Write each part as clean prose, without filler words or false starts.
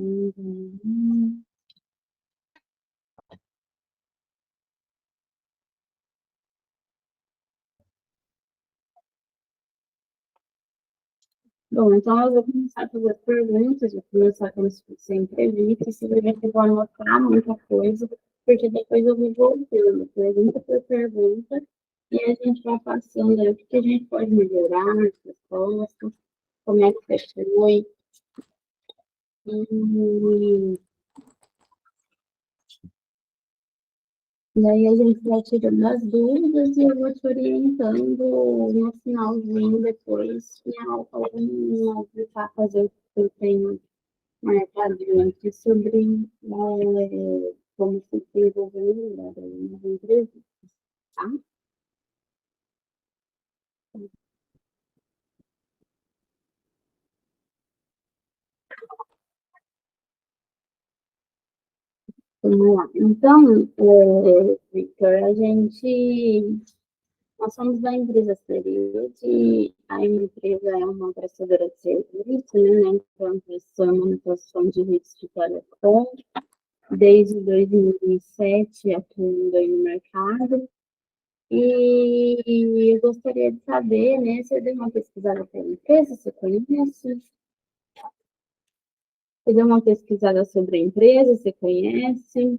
Uhum. Bom, então eu vou começar a fazer as perguntas, vou começar como se fosse entrevista, se você ver que eu vou anotar muita coisa, porque depois eu vou voltando, pergunta por pergunta, e a gente vai passando aí o que a gente pode melhorar, as respostas, como é que foi, e daí a gente vai tirando as dúvidas e eu vou te orientando no finalzinho depois, em algumas etapas eu tenho marcadinho aqui sobre como se desenvolver melhor nas entrevistas, tá? Vamos lá. Então, Victor, nós somos da empresa Cereje, a empresa é uma prestadora de serviço, né? Então, prestamos manutenção de redes de telecom, desde 2007 atuando aí no mercado. E eu gostaria de saber, né, você deu uma pesquisada pela empresa, você conhece? Você deu uma pesquisada sobre a empresa, você conhece?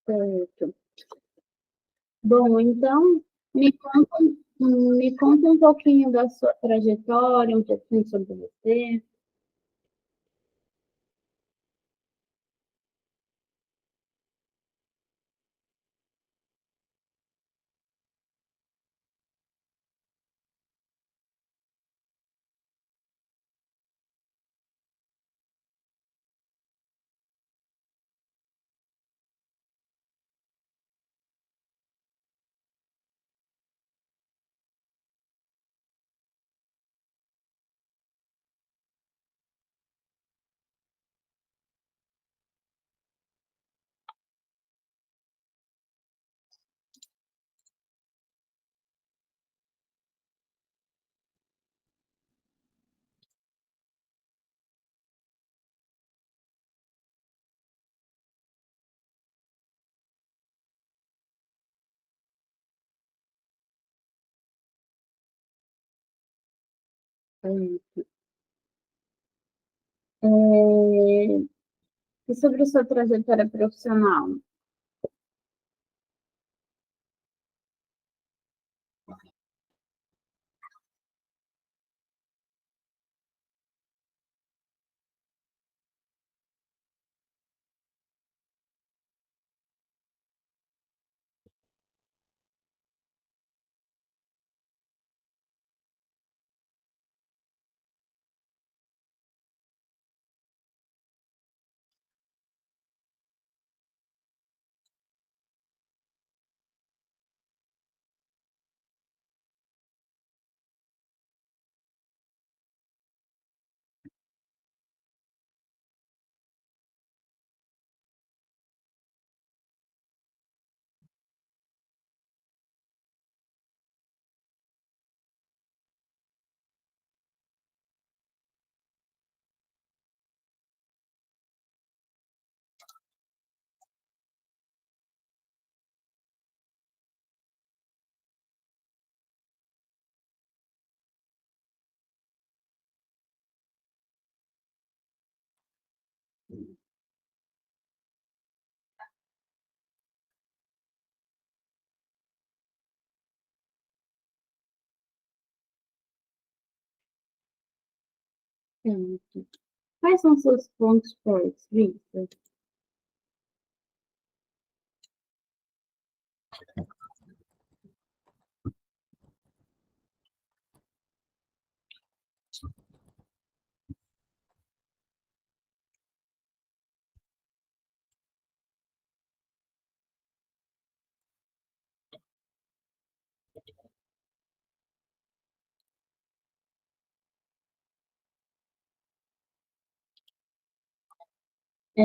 Certo. Bom, então, me conta, me conta um pouquinho da sua trajetória, um pouquinho sobre você. É, e sobre a sua trajetória profissional? Certo. Quais são seus pontos fortes, Victor? É,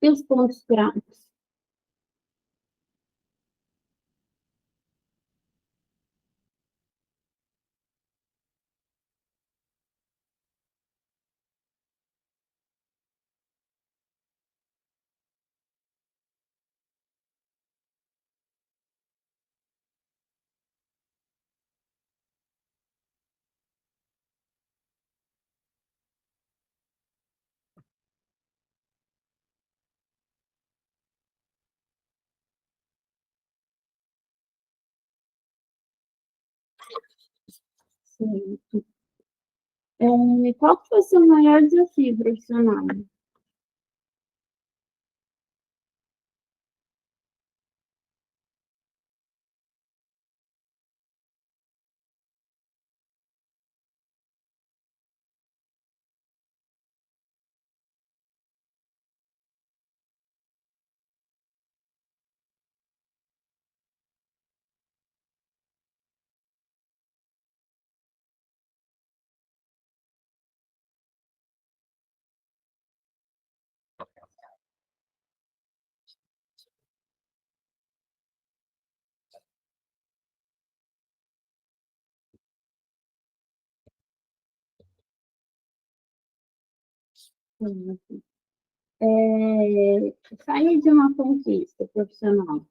e os pontos fracos? Sim. Qual que foi o seu maior desafio profissional? Sim. Sair de uma conquista profissional.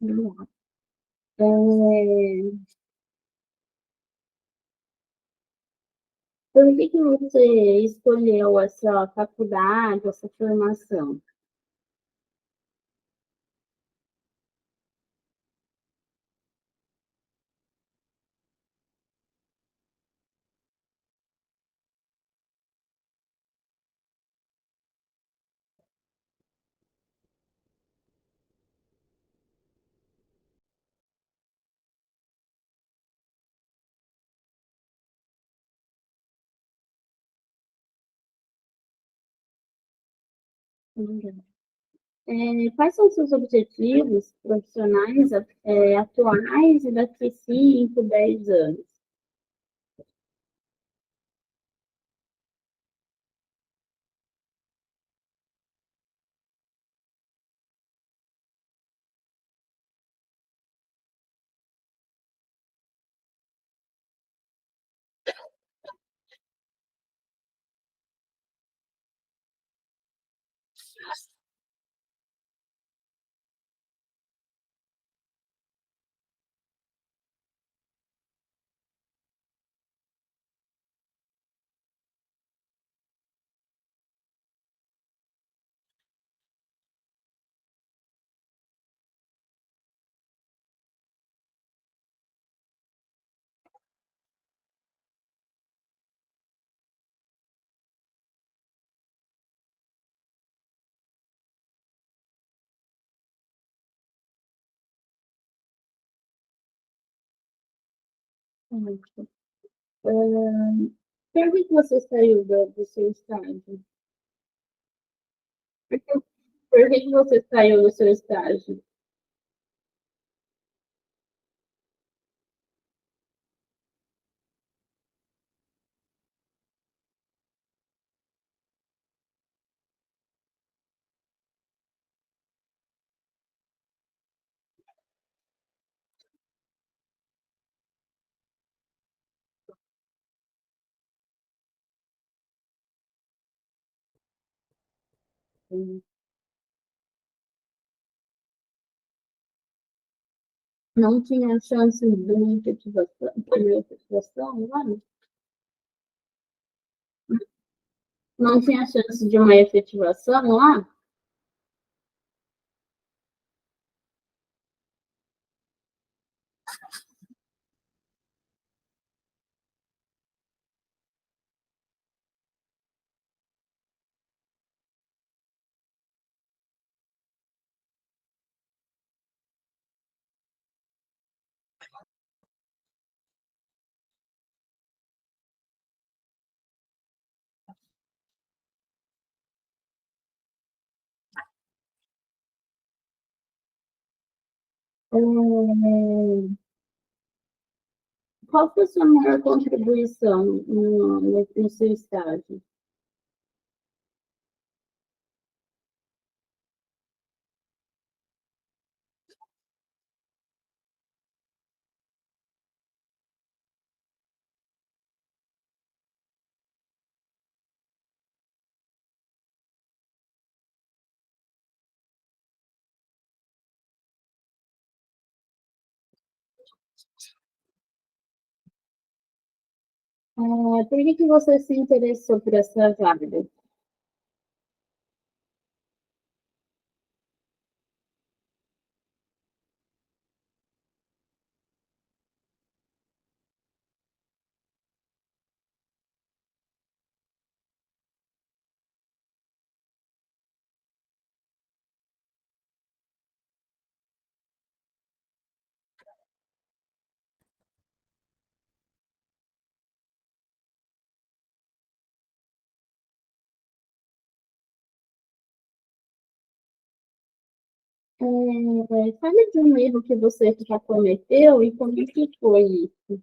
Vamos lá. É, por que você escolheu essa faculdade, essa formação? Quais são os seus objetivos profissionais, atuais e daqui 5, 10 anos? Por que você saiu do seu estágio? Por que, por que você saiu do seu estágio? Não tinha chance de uma efetivação lá? Não tinha chance de uma efetivação lá? Qual foi a sua maior contribuição no seu estágio? Por que você se interessou por essa vaga? Fale de um erro que você já cometeu e como que foi isso?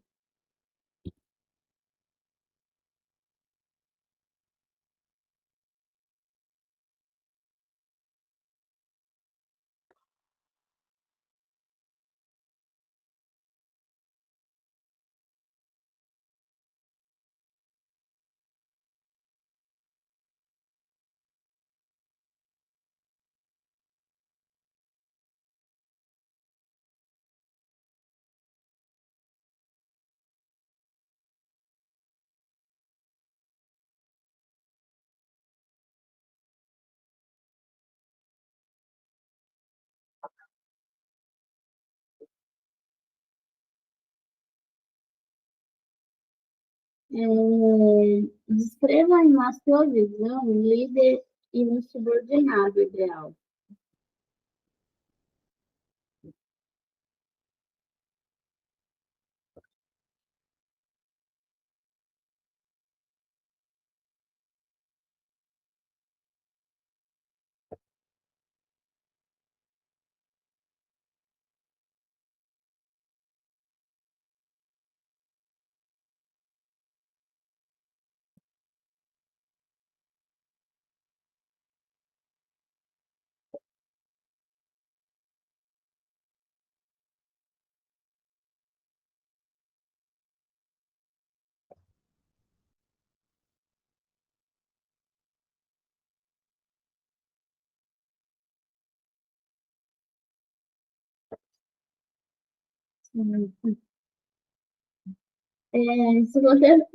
Descreva na sua visão um líder e um subordinado ideal.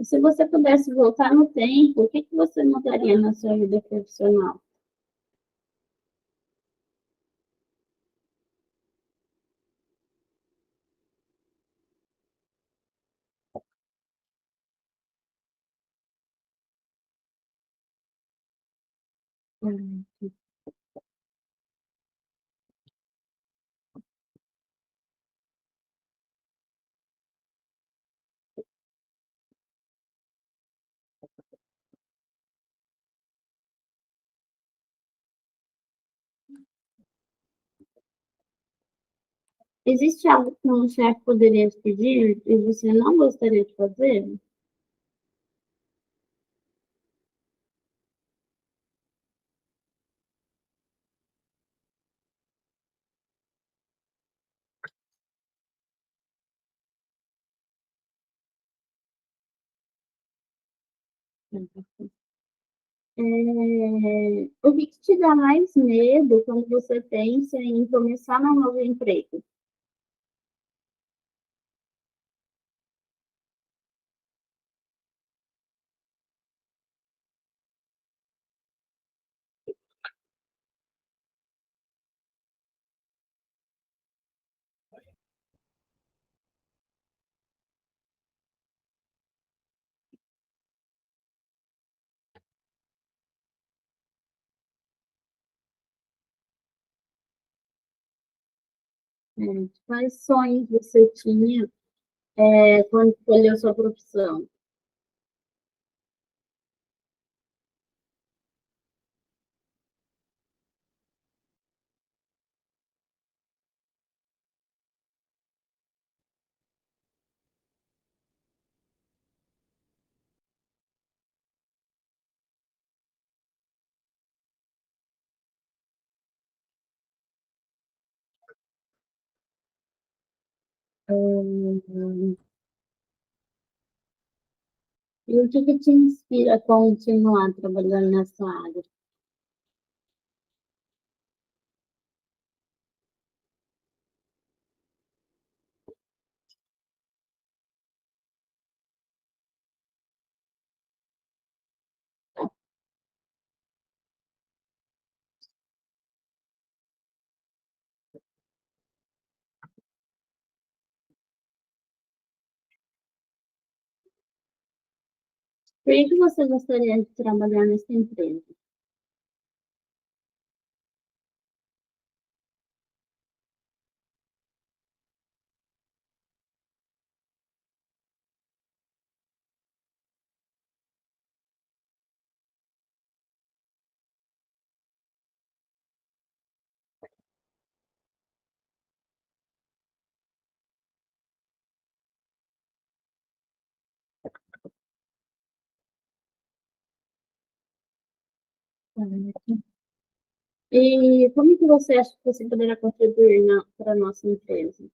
Se você pudesse voltar no tempo, o que que você mudaria na sua vida profissional? Hum. Existe algo que um chefe poderia te pedir e você não gostaria de fazer? O que que te dá mais medo quando você pensa em começar um novo emprego? Quais sonhos você tinha, quando escolheu sua profissão? Hum, E o que te inspira a continuar trabalhando nessa área? Por que você gostaria de trabalhar nessa empresa? E como que você acha que você poderá contribuir para a nossa empresa?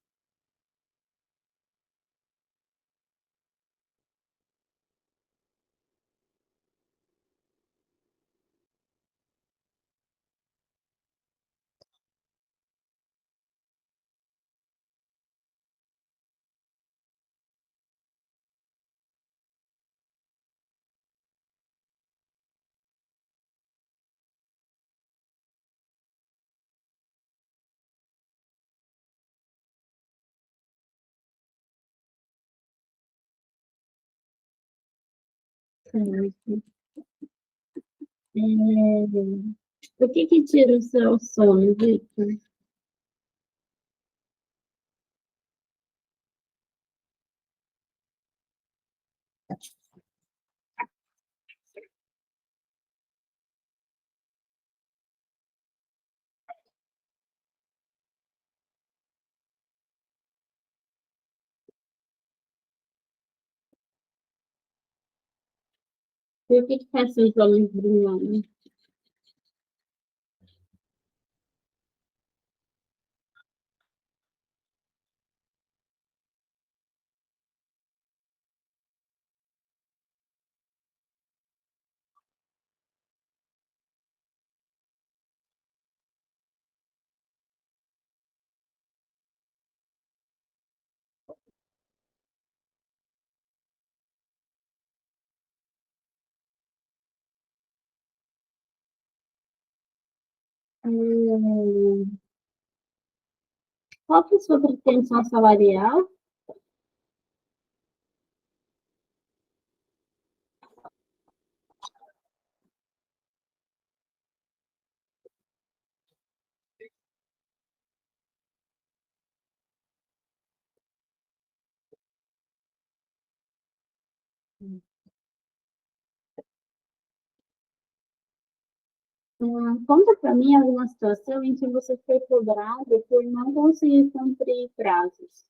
Certo. O que tira o seu sono, Victor? E o que faz seus olhos brilharem? Hum, Qual que é a sua pretensão salarial? Conta para mim alguma situação em que você foi cobrado por não conseguir cumprir prazos.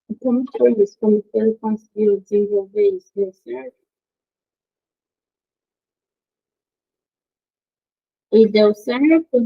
E como foi isso? Como que ele conseguiu desenvolver isso? Deu certo? E deu certo?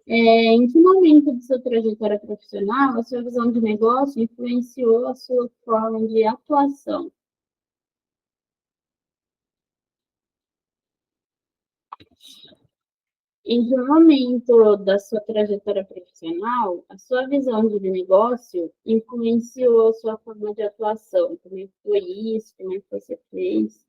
Em que momento de sua trajetória profissional a sua visão de negócio influenciou a sua forma de atuação? Em que momento da sua trajetória profissional a sua visão de negócio influenciou a sua forma de atuação? Como é que foi isso? Como é que você fez?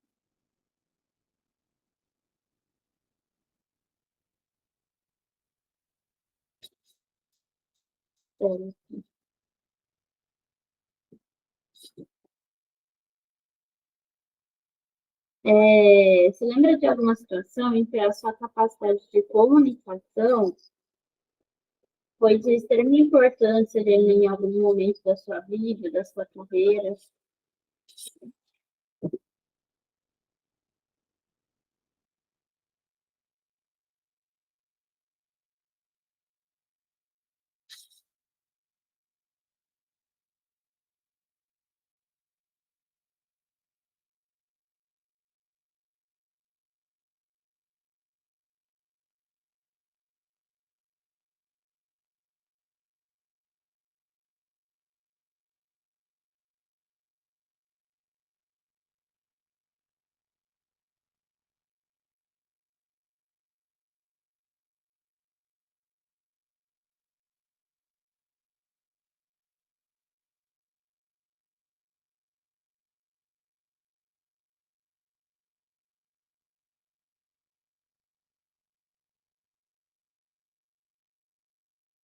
Você lembra de alguma situação em que a sua capacidade de comunicação foi de extrema importância em algum momento da sua vida, da sua carreira?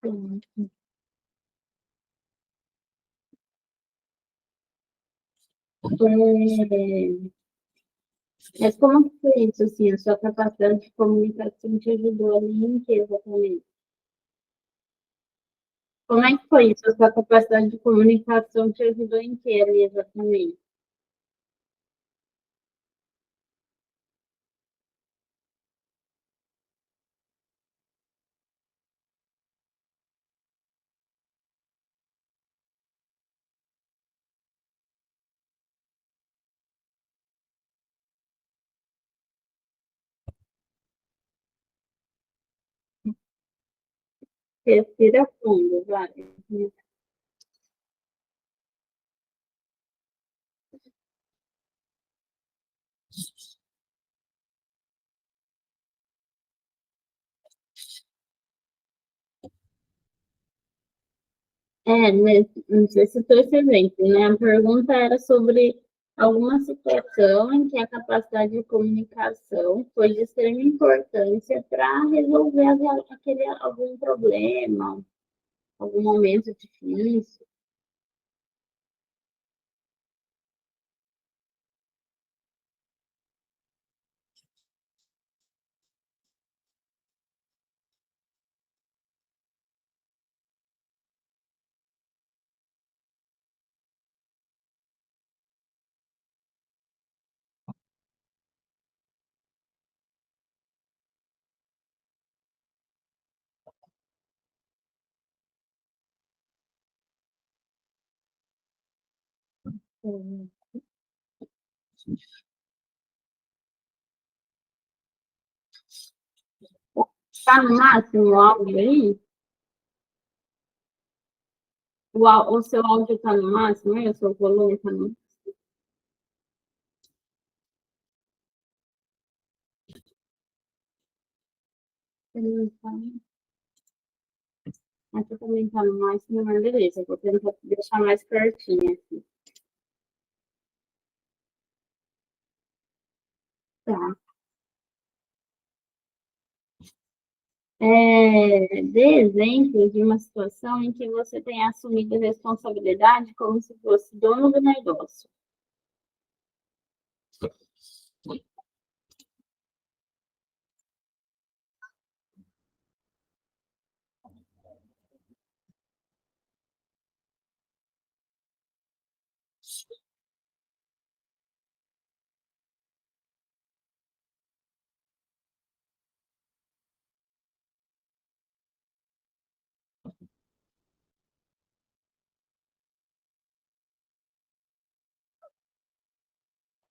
Sim. É, mas como que foi isso, assim, a sua capacidade de comunicação te ajudou ali em que exatamente? Como é que foi isso? A sua capacidade de comunicação te ajudou em que ali exatamente? Respira fundo, vai. Você citou esse exemplo, né? A pergunta era sobre alguma situação em que a capacidade de comunicação foi de extrema importância para resolver algum problema, algum momento difícil. Está no máximo o áudio aí? O seu áudio está no máximo, aí? O seu volume está no máximo? Aqui também está no máximo, mas beleza, eu vou tentar deixar mais pertinho aqui. Tá. Dê exemplo de uma situação em que você tenha assumido a responsabilidade como se fosse dono do negócio.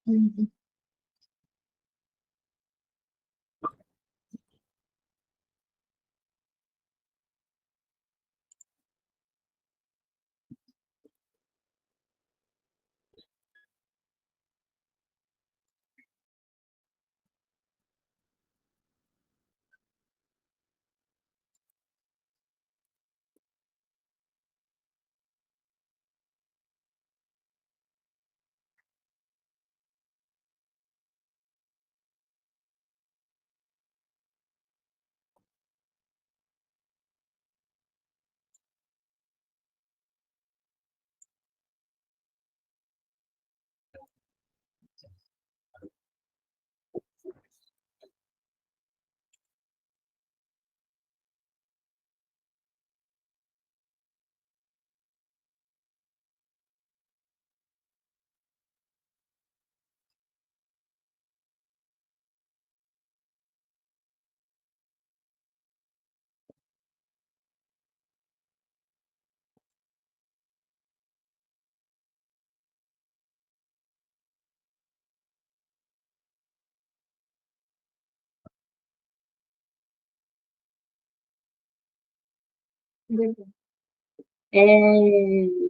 Uhum. É,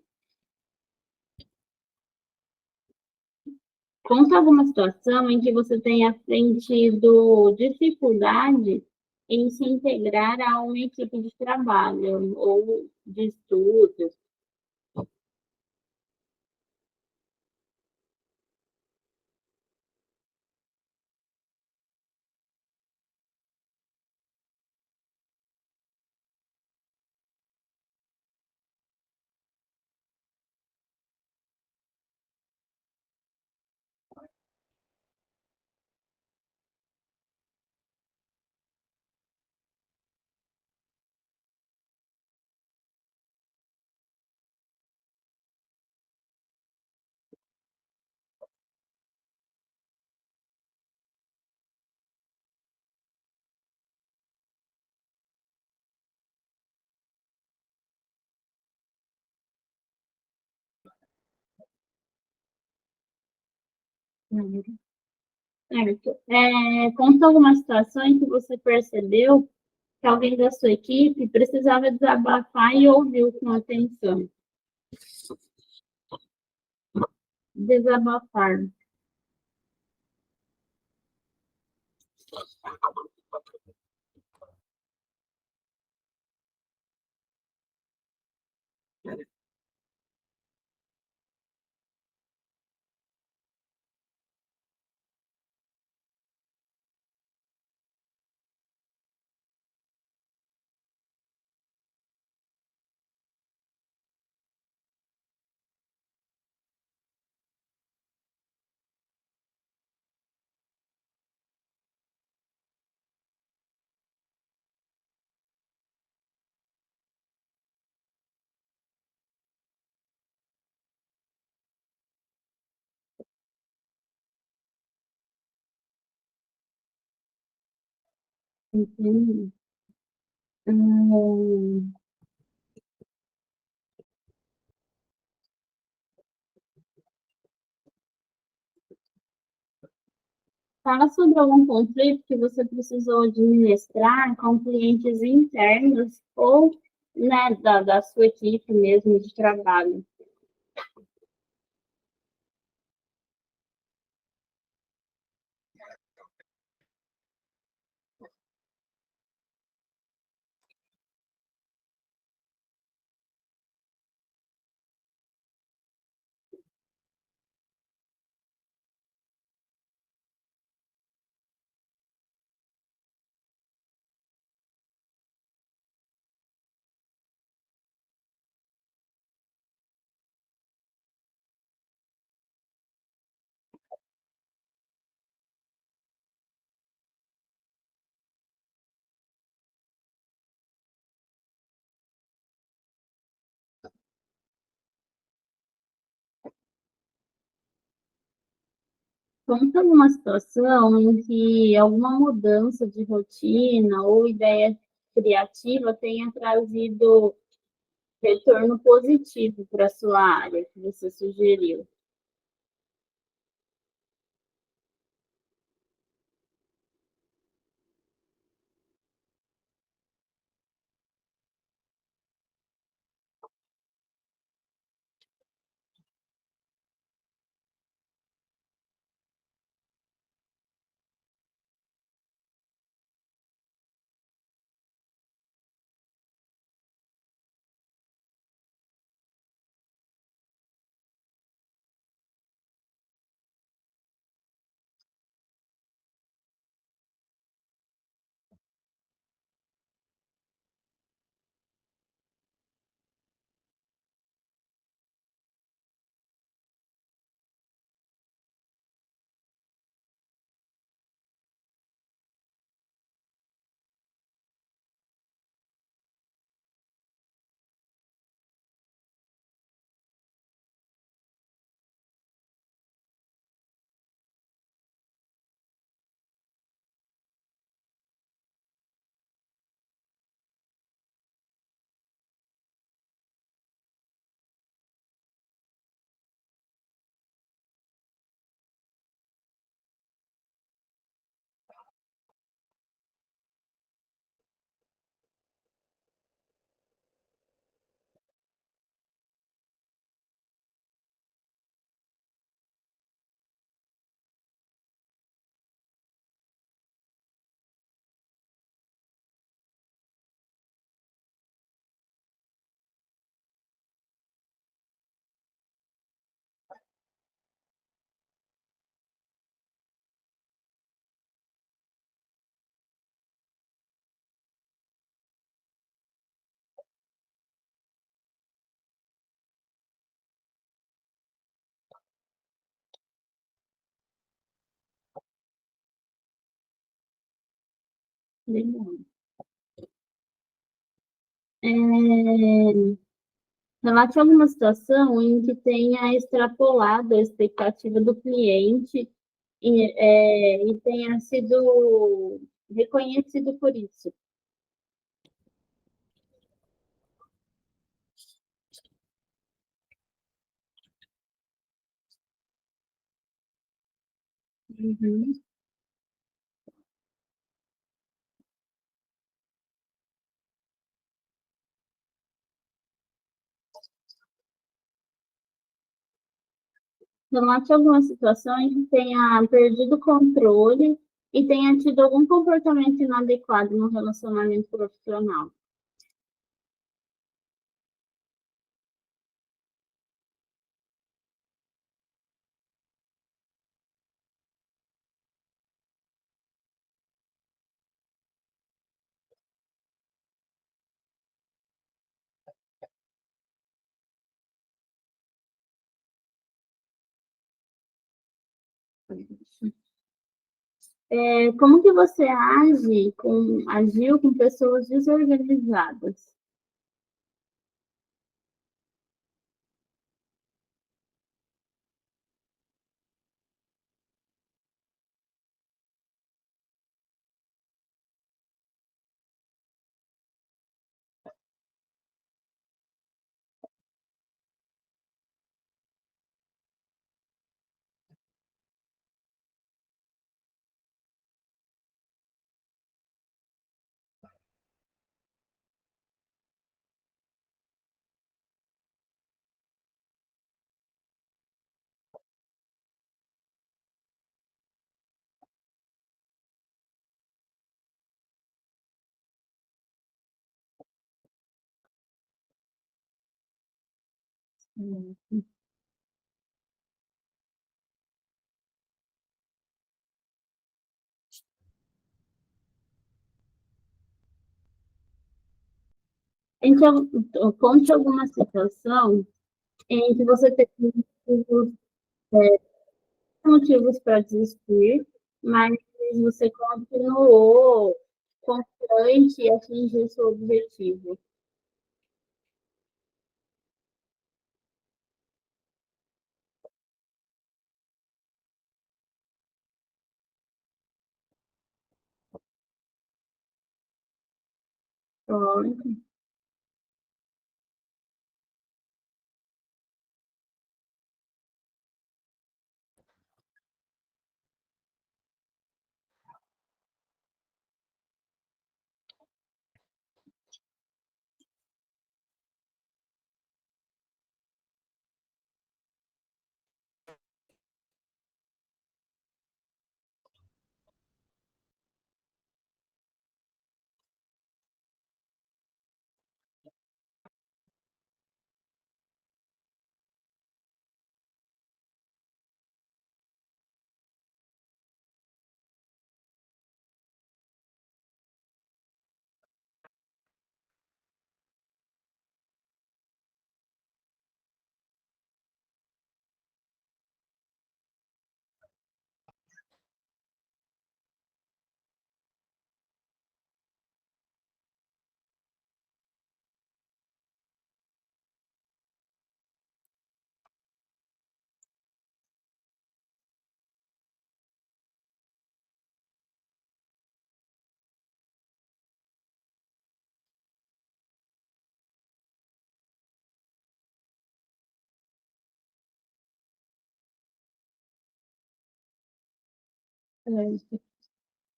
conta alguma situação em que você tenha sentido dificuldade em se integrar a uma equipe de trabalho ou de estudos. Certo. Conta alguma situação em que você percebeu que alguém da sua equipe precisava desabafar e ouviu com atenção. Desabafar. Entendi. Hum, fala sobre algum conflito que você precisou administrar com clientes internos ou, né, da sua equipe mesmo de trabalho. Conta alguma situação em que alguma mudança de rotina ou ideia criativa tenha trazido retorno positivo para a sua área que você sugeriu. Legal. É, relate alguma situação em que tenha extrapolado a expectativa do cliente e tenha sido reconhecido por isso. Uhum. Relate alguma situação em que tenha perdido o controle e tenha tido algum comportamento inadequado no relacionamento profissional. Como que você agiu com pessoas desorganizadas? Hum. Então, conte alguma situação em que você teve motivos para desistir, mas você continuou constante e atingiu seu objetivo. Pronto.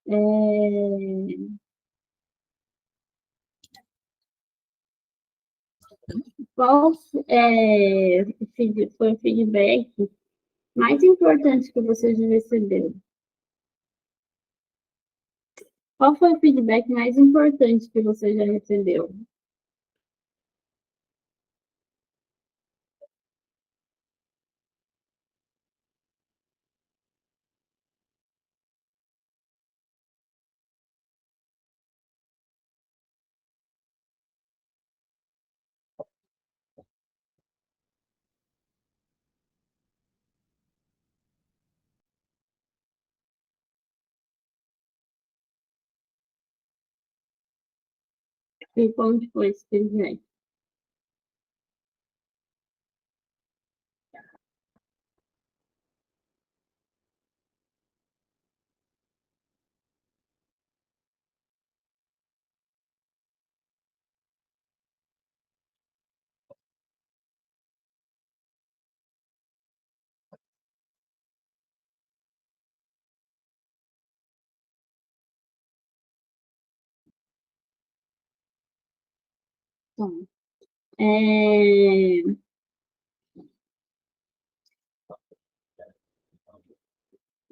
É, qual foi o feedback mais importante que você já recebeu? Qual foi o feedback mais importante que você já recebeu? E como que foi esse projeto? Bom, é,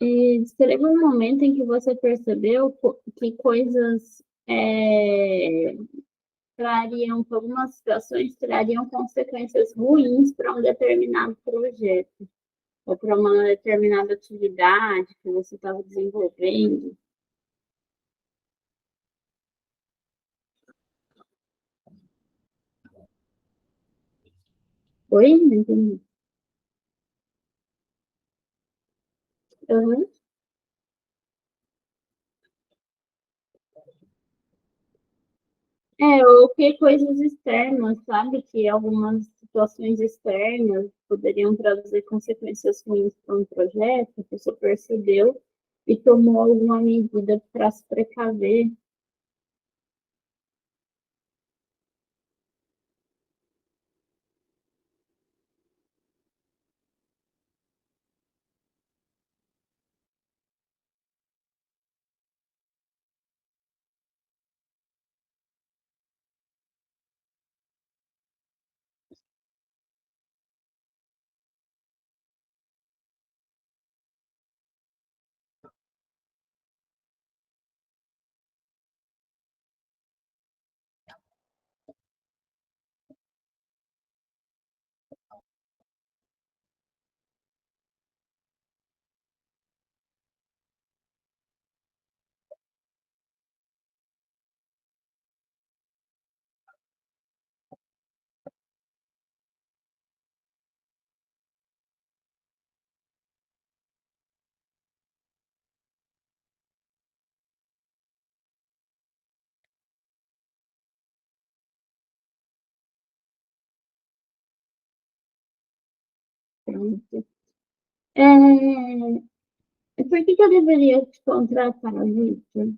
e teve um momento em que você percebeu que coisas trariam, algumas situações trariam consequências ruins para um determinado projeto, ou para uma determinada atividade que você estava desenvolvendo. Oi? Não entendi. Uhum. Ou que coisas externas, sabe? Que algumas situações externas poderiam trazer consequências ruins para um projeto, que você percebeu e tomou alguma medida para se precaver. Pronto. Por que eu deveria te contratar, Victor?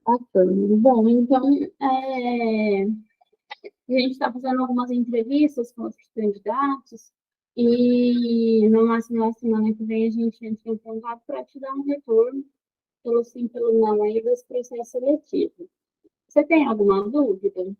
Bacana. Bom, então, a gente está fazendo algumas entrevistas com outros candidatos e no máximo na semana que vem a gente entra em contato para te dar um retorno, pelo sim, pelo não, aí desse processo seletivo. Você tem alguma dúvida?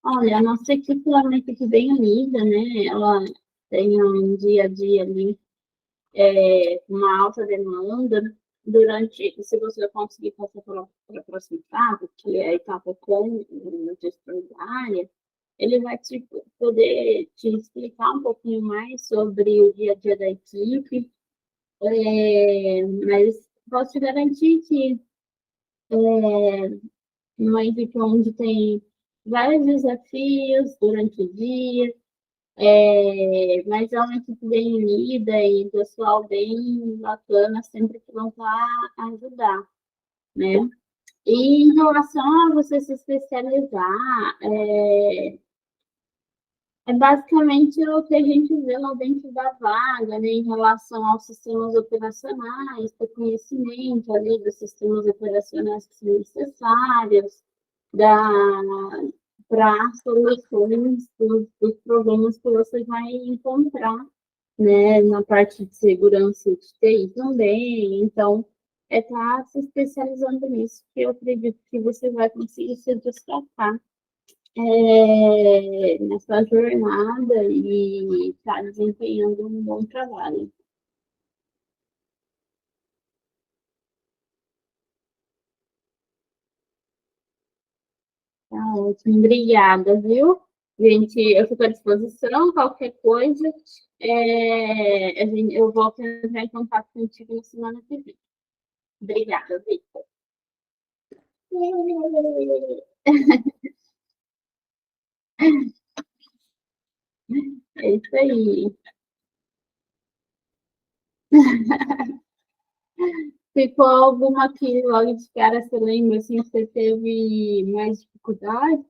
Olha, a nossa equipe é uma equipe bem unida, né? Ela tem um dia a dia ali, uma alta demanda. Durante, se você conseguir passar para a próxima etapa, que é a etapa com o gestor da área, ele vai poder te explicar um pouquinho mais sobre o dia a dia da equipe, mas posso te garantir que uma equipe onde tem vários desafios durante o dia, mas é uma equipe bem unida e pessoal bem bacana, sempre que vão estar a ajudar, né? E em relação a você se especializar, é basicamente o que a gente vê lá dentro da vaga, né, em relação aos sistemas operacionais, ter conhecimento ali dos sistemas operacionais que são necessários, para soluções dos problemas que você vai encontrar, né, na parte de segurança de TI também. Então, é estar se especializando nisso, que eu acredito que você vai conseguir se destacar nessa jornada e estar desempenhando um bom trabalho. Tá ótimo, obrigada, viu? Gente, eu fico à disposição, qualquer coisa, eu volto a entrar em contato contigo na semana que vem. Obrigada, Vitor. É isso aí. Ficou alguma que logo de cara você lembra assim, que você teve mais dificuldade?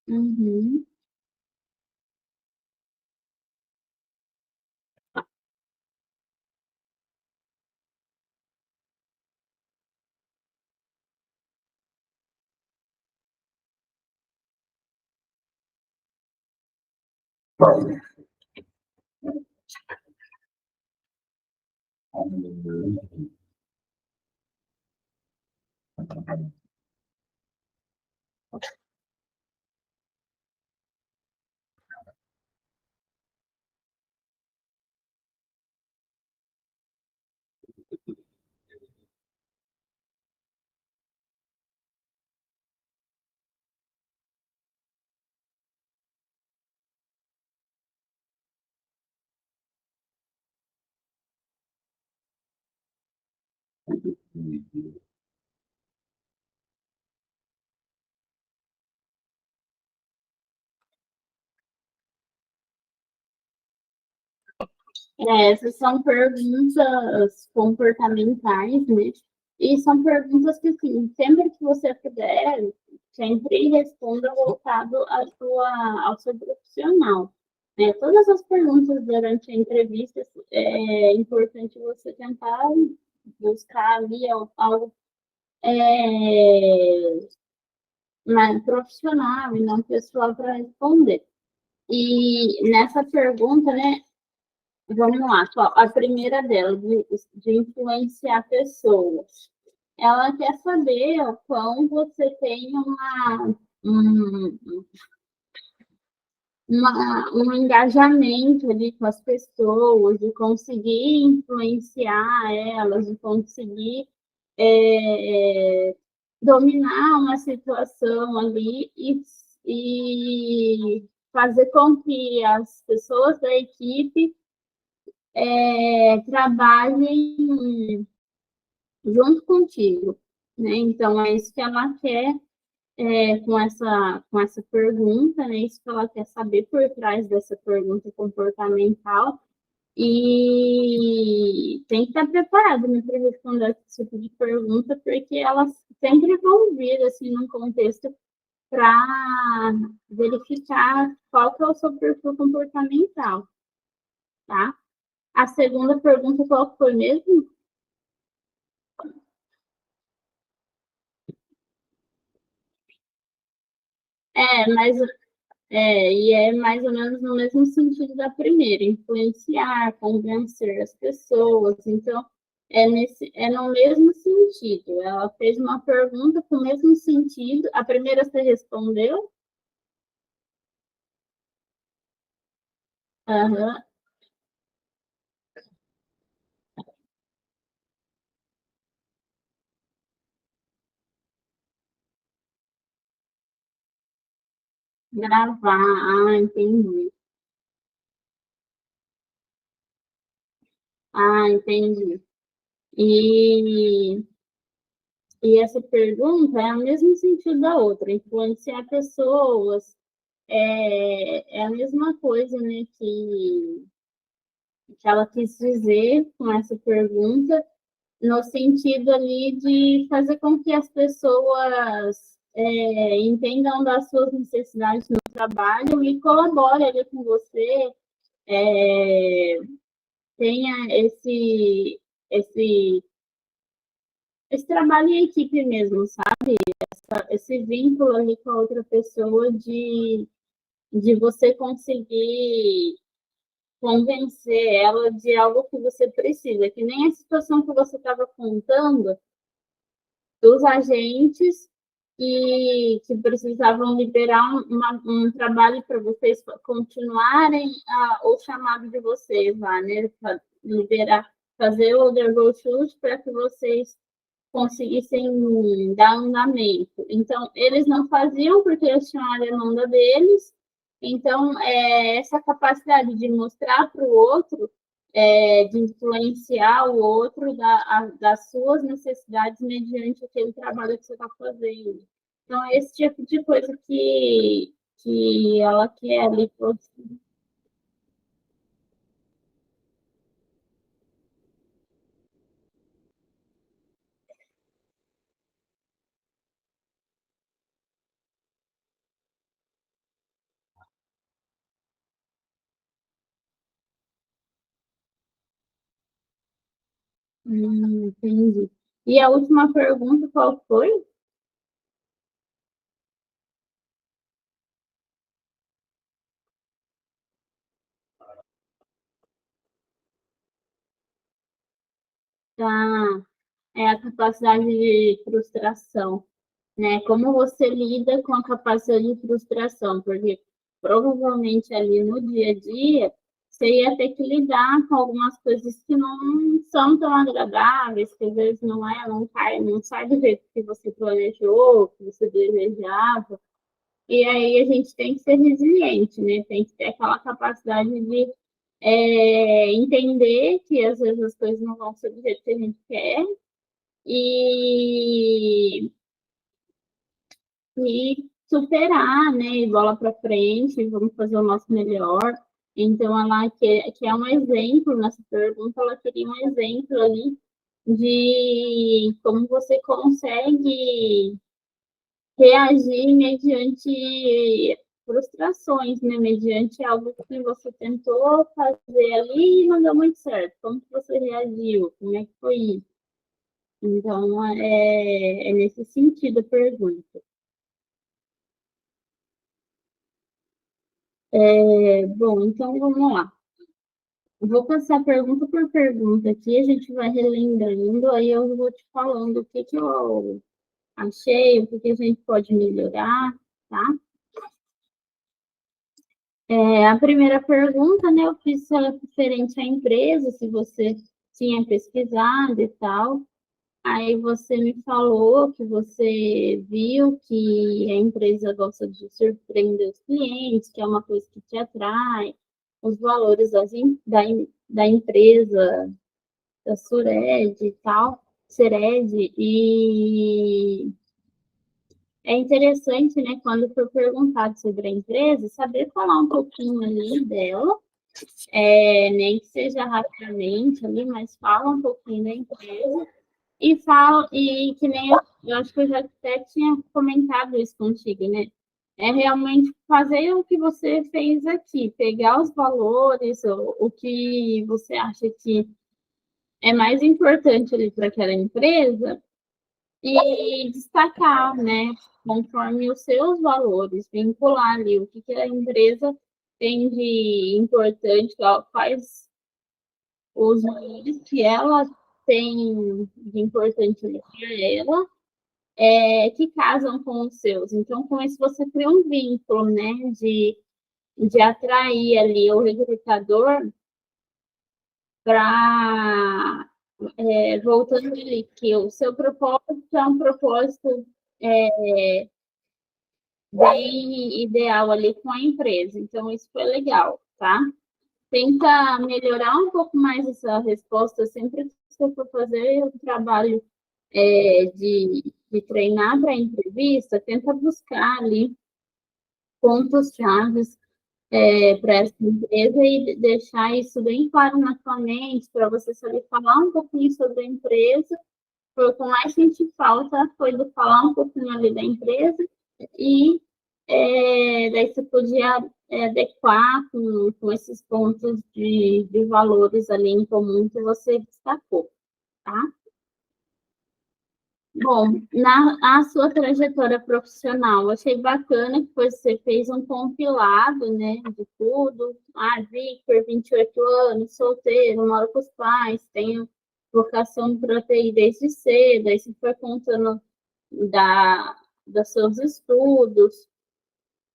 Uhum. Essas são perguntas comportamentais, né? E são perguntas que, assim, sempre que você puder, sempre responda voltado ao seu profissional. Né? Todas as perguntas durante a entrevista, é importante você tentar buscar ali algo é, mais profissional e não pessoal para responder. E nessa pergunta, né, vamos lá, a primeira dela, de influenciar pessoas. Ela quer saber o quão você tem um, um engajamento ali com as pessoas, de conseguir influenciar elas, de conseguir é, dominar uma situação ali e fazer com que as pessoas da equipe trabalhem junto contigo, né? Então, é isso que ela quer com essa pergunta, né? Isso que ela quer saber por trás dessa pergunta comportamental e tem que estar preparado, né, para responder esse tipo de pergunta, porque elas sempre vão vir, assim, num contexto para verificar qual que é o seu perfil comportamental, tá? A segunda pergunta, qual foi mesmo? É, mas e é mais ou menos no mesmo sentido da primeira, influenciar, convencer as pessoas. Então, é no mesmo sentido. Ela fez uma pergunta com o mesmo sentido. A primeira você respondeu? Aham. Gravar, entendi. Entendi. E, e essa pergunta é o mesmo sentido da outra, influenciar pessoas, é a mesma coisa, né, que ela quis dizer com essa pergunta, no sentido ali de fazer com que as pessoas entendam das suas necessidades no trabalho e colaborem ali com você, é, tenha esse, esse trabalho em equipe mesmo, sabe? Esse vínculo ali com a outra pessoa de você conseguir convencer ela de algo que você precisa, que nem a situação que você estava contando dos agentes que precisavam liberar um trabalho para vocês continuarem o chamado de vocês lá, né? Liberar, fazer o overshoot para que vocês conseguissem dar andamento. Então, eles não faziam porque eles tinham a demanda deles. Então, essa capacidade de mostrar para o outro, de influenciar o outro das suas necessidades mediante aquele trabalho que você está fazendo. Então, é esse tipo de coisa que ela quer ali. Entendi. E a última pergunta, qual foi? Tá, é a capacidade de frustração, né? Como você lida com a capacidade de frustração, porque provavelmente ali no dia a dia você ia ter que lidar com algumas coisas que não são tão agradáveis, que às vezes não sai do jeito que você planejou, que você desejava. E aí a gente tem que ser resiliente, né? Tem que ter aquela capacidade de entender que às vezes as coisas não vão ser do jeito que a gente quer e, e superar, né? E bola para frente, vamos fazer o nosso melhor. Então, ela que é um exemplo nessa pergunta, ela queria um exemplo ali de como você consegue reagir mediante frustrações, né? Mediante algo que você tentou fazer ali e não deu muito certo. Como que você reagiu? Como é que foi isso? Então, é nesse sentido a pergunta. Bom, então vamos lá. Vou passar pergunta por pergunta aqui, a gente vai relembrando, aí eu vou te falando o que, que eu achei, o que, que a gente pode melhorar, tá? A primeira pergunta, né, eu fiz referente à empresa, se você tinha pesquisado e tal. Aí você me falou que você viu que a empresa gosta de surpreender os clientes, que é uma coisa que te atrai, os valores da empresa, da Sured e tal, Sered, e é interessante, né, quando for perguntado sobre a empresa, saber falar um pouquinho ali dela, nem que seja rapidamente ali, mas fala um pouquinho da empresa e fala, e que nem eu acho que eu já até tinha comentado isso contigo, né? É realmente fazer o que você fez aqui, pegar os valores, o que você acha que é mais importante ali para aquela empresa e destacar, né? Conforme os seus valores, vincular ali o que, que a empresa tem de importante, quais os valores que ela tem de importante para ela, que casam com os seus. Então, com isso, você cria um vínculo, né, de atrair ali o recrutador para, voltando ali, que o seu propósito é um propósito bem ideal ali com a empresa. Então, isso foi legal, tá? Tenta melhorar um pouco mais essa resposta sempre que você for fazer o trabalho de treinar para a entrevista, tenta buscar ali pontos chaves para essa empresa e deixar isso bem claro na sua mente, para você saber falar um pouquinho sobre a empresa. Foi o que mais senti falta, foi de falar um pouquinho ali da empresa e daí você podia adequar com esses pontos de valores ali em comum que você destacou, tá? Bom, a sua trajetória profissional, achei bacana que você fez um compilado, né, de tudo. Ah, Victor, 28 anos, solteiro, mora com os pais, tenho vocação para TI desde cedo, aí você foi contando dos seus estudos.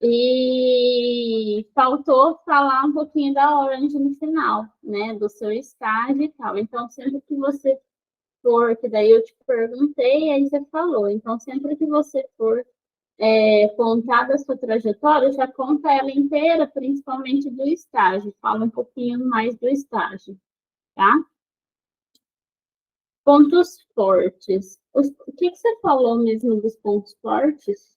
E faltou falar um pouquinho da Orange no final, né, do seu estágio e tal. Então, sempre que você for, que daí eu te perguntei, aí você falou. Então, sempre que você for contar da sua trajetória, já conta ela inteira, principalmente do estágio. Fala um pouquinho mais do estágio, tá? Pontos fortes. O que você falou mesmo dos pontos fortes?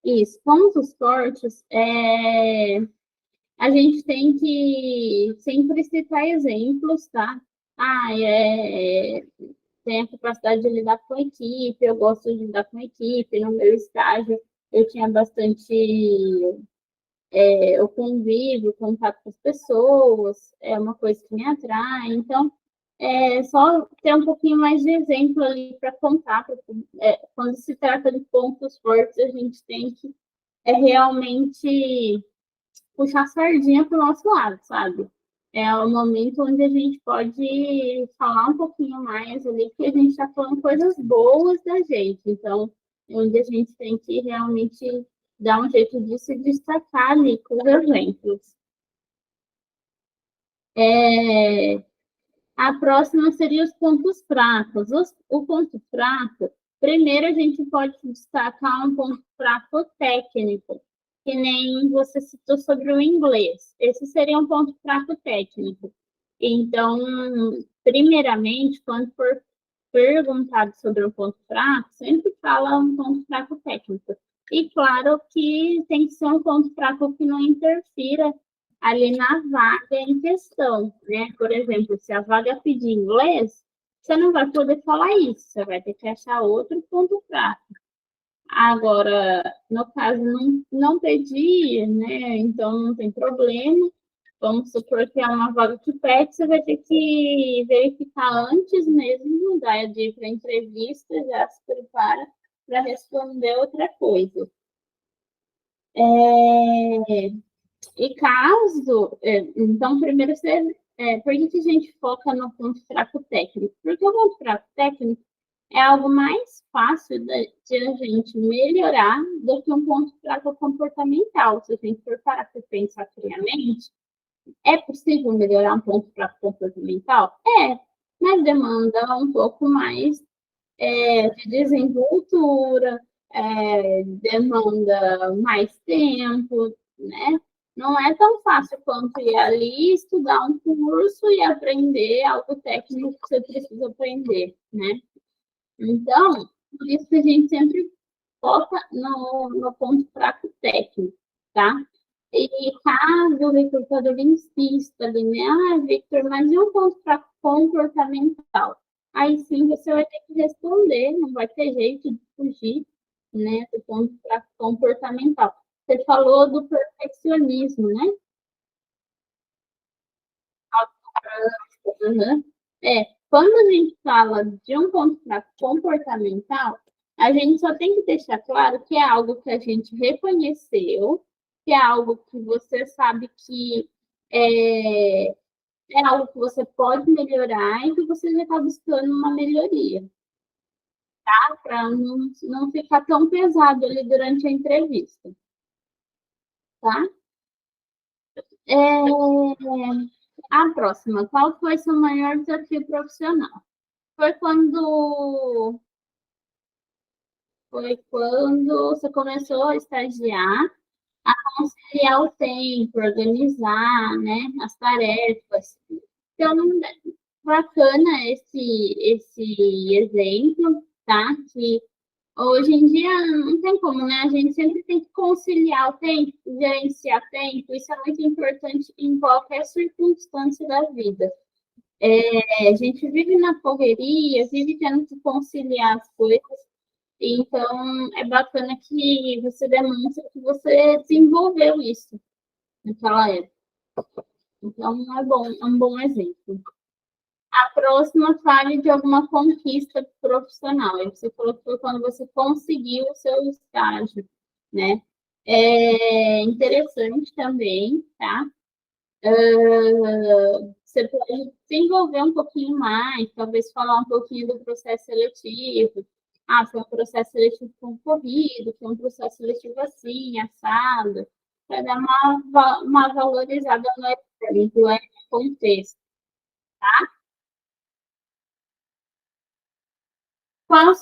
Isso, pontos fortes a gente tem que sempre citar exemplos, tá? Ah, tem a capacidade de lidar com a equipe, eu gosto de lidar com a equipe, no meu estágio eu tinha bastante o convívio, contato com as pessoas, é uma coisa que me atrai, então só ter um pouquinho mais de exemplo ali para contar, quando se trata de pontos fortes, a gente tem que realmente puxar a sardinha para o nosso lado, sabe? É o momento onde a gente pode falar um pouquinho mais ali, que a gente está falando coisas boas da gente. Então, onde a gente tem que realmente dar um jeito de se destacar ali com os exemplos. É, a próxima seria os pontos fracos. O ponto fraco, primeiro a gente pode destacar um ponto fraco técnico, que nem você citou sobre o inglês. Esse seria um ponto fraco técnico. Então, primeiramente, quando for perguntado sobre um ponto fraco, sempre fala um ponto fraco técnico. E claro que tem que ser um ponto fraco que não interfira ali na vaga em questão, né? Por exemplo, se a vaga pedir inglês, você não vai poder falar isso, você vai ter que achar outro ponto fraco. Agora, no caso, não pedir, né? Então não tem problema. Vamos supor que é uma vaga que pede, você vai ter que verificar antes mesmo de ir para a entrevista, já se prepara para responder outra coisa. E caso, então, primeiro você, por que a gente foca no ponto fraco técnico? Porque o ponto fraco técnico é algo mais fácil de a gente melhorar do que um ponto fraco comportamental. Se a gente for parar para pensar friamente, é possível melhorar um ponto fraco comportamental? É, mas demanda um pouco mais de desenvoltura, demanda mais tempo, né? Não é tão fácil quanto ir ali estudar um curso e aprender algo técnico que você precisa aprender, né? Então, por isso que a gente sempre foca no ponto fraco técnico, tá? E caso o recrutador insista ali, né? Ah, Victor, mas e um ponto fraco comportamental? Aí sim você vai ter que responder, não vai ter jeito de fugir, né, do ponto fraco comportamental. Você falou do perfeccionismo, né? Uhum. Quando a gente fala de um ponto fraco comportamental, a gente só tem que deixar claro que é algo que a gente reconheceu, que é algo que você sabe que é, é algo que você pode melhorar e que você já está buscando uma melhoria, tá? Para não ficar tão pesado ali durante a entrevista, tá? É, A próxima, qual foi seu maior desafio profissional? Foi quando você começou a estagiar, a conciliar o tempo, organizar, né, as tarefas. Então, bacana esse exemplo, tá? Que hoje em dia não tem como, né? A gente sempre tem que conciliar o tempo, gerenciar tempo, isso é muito importante em qualquer circunstância da vida. A gente vive na correria, vive tendo que conciliar as coisas, então é bacana que você demonstre que você desenvolveu isso naquela época. Então é um bom exemplo. A próxima, fale de alguma conquista profissional. Aí você falou que foi quando você conseguiu o seu estágio, né? É interessante também, tá? Você pode desenvolver um pouquinho mais, talvez falar um pouquinho do processo seletivo. Ah, foi um processo seletivo concorrido, foi um processo seletivo assim, assado, para dar uma valorizada no contexto. Qual,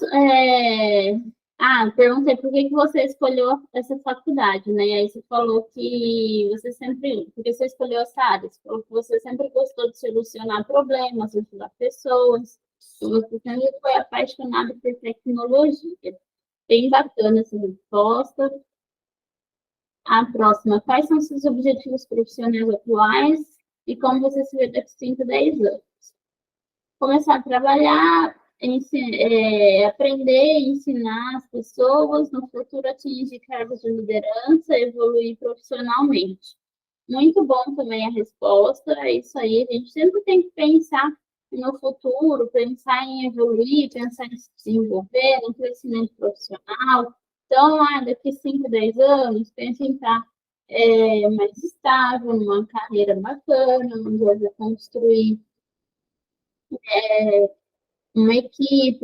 perguntei por que você escolheu essa faculdade, né? E aí você falou que você sempre, porque você escolheu essa área, você falou que você sempre gostou de solucionar problemas, ajudar pessoas, que você sempre foi apaixonado por tecnologia. Bem bacana essa resposta. A próxima, quais são seus objetivos profissionais atuais e como você se vê daqui a 5, 10 anos? Começar a trabalhar, aprender e ensinar as pessoas, no futuro atingir cargos de liderança, evoluir profissionalmente. Muito bom também a resposta, é isso aí. A gente sempre tem que pensar no futuro, pensar em evoluir, pensar em se desenvolver, no crescimento profissional. Então, daqui 5, 10 anos, pense em estar mais estável, numa carreira bacana, onde eu vou construir uma equipe,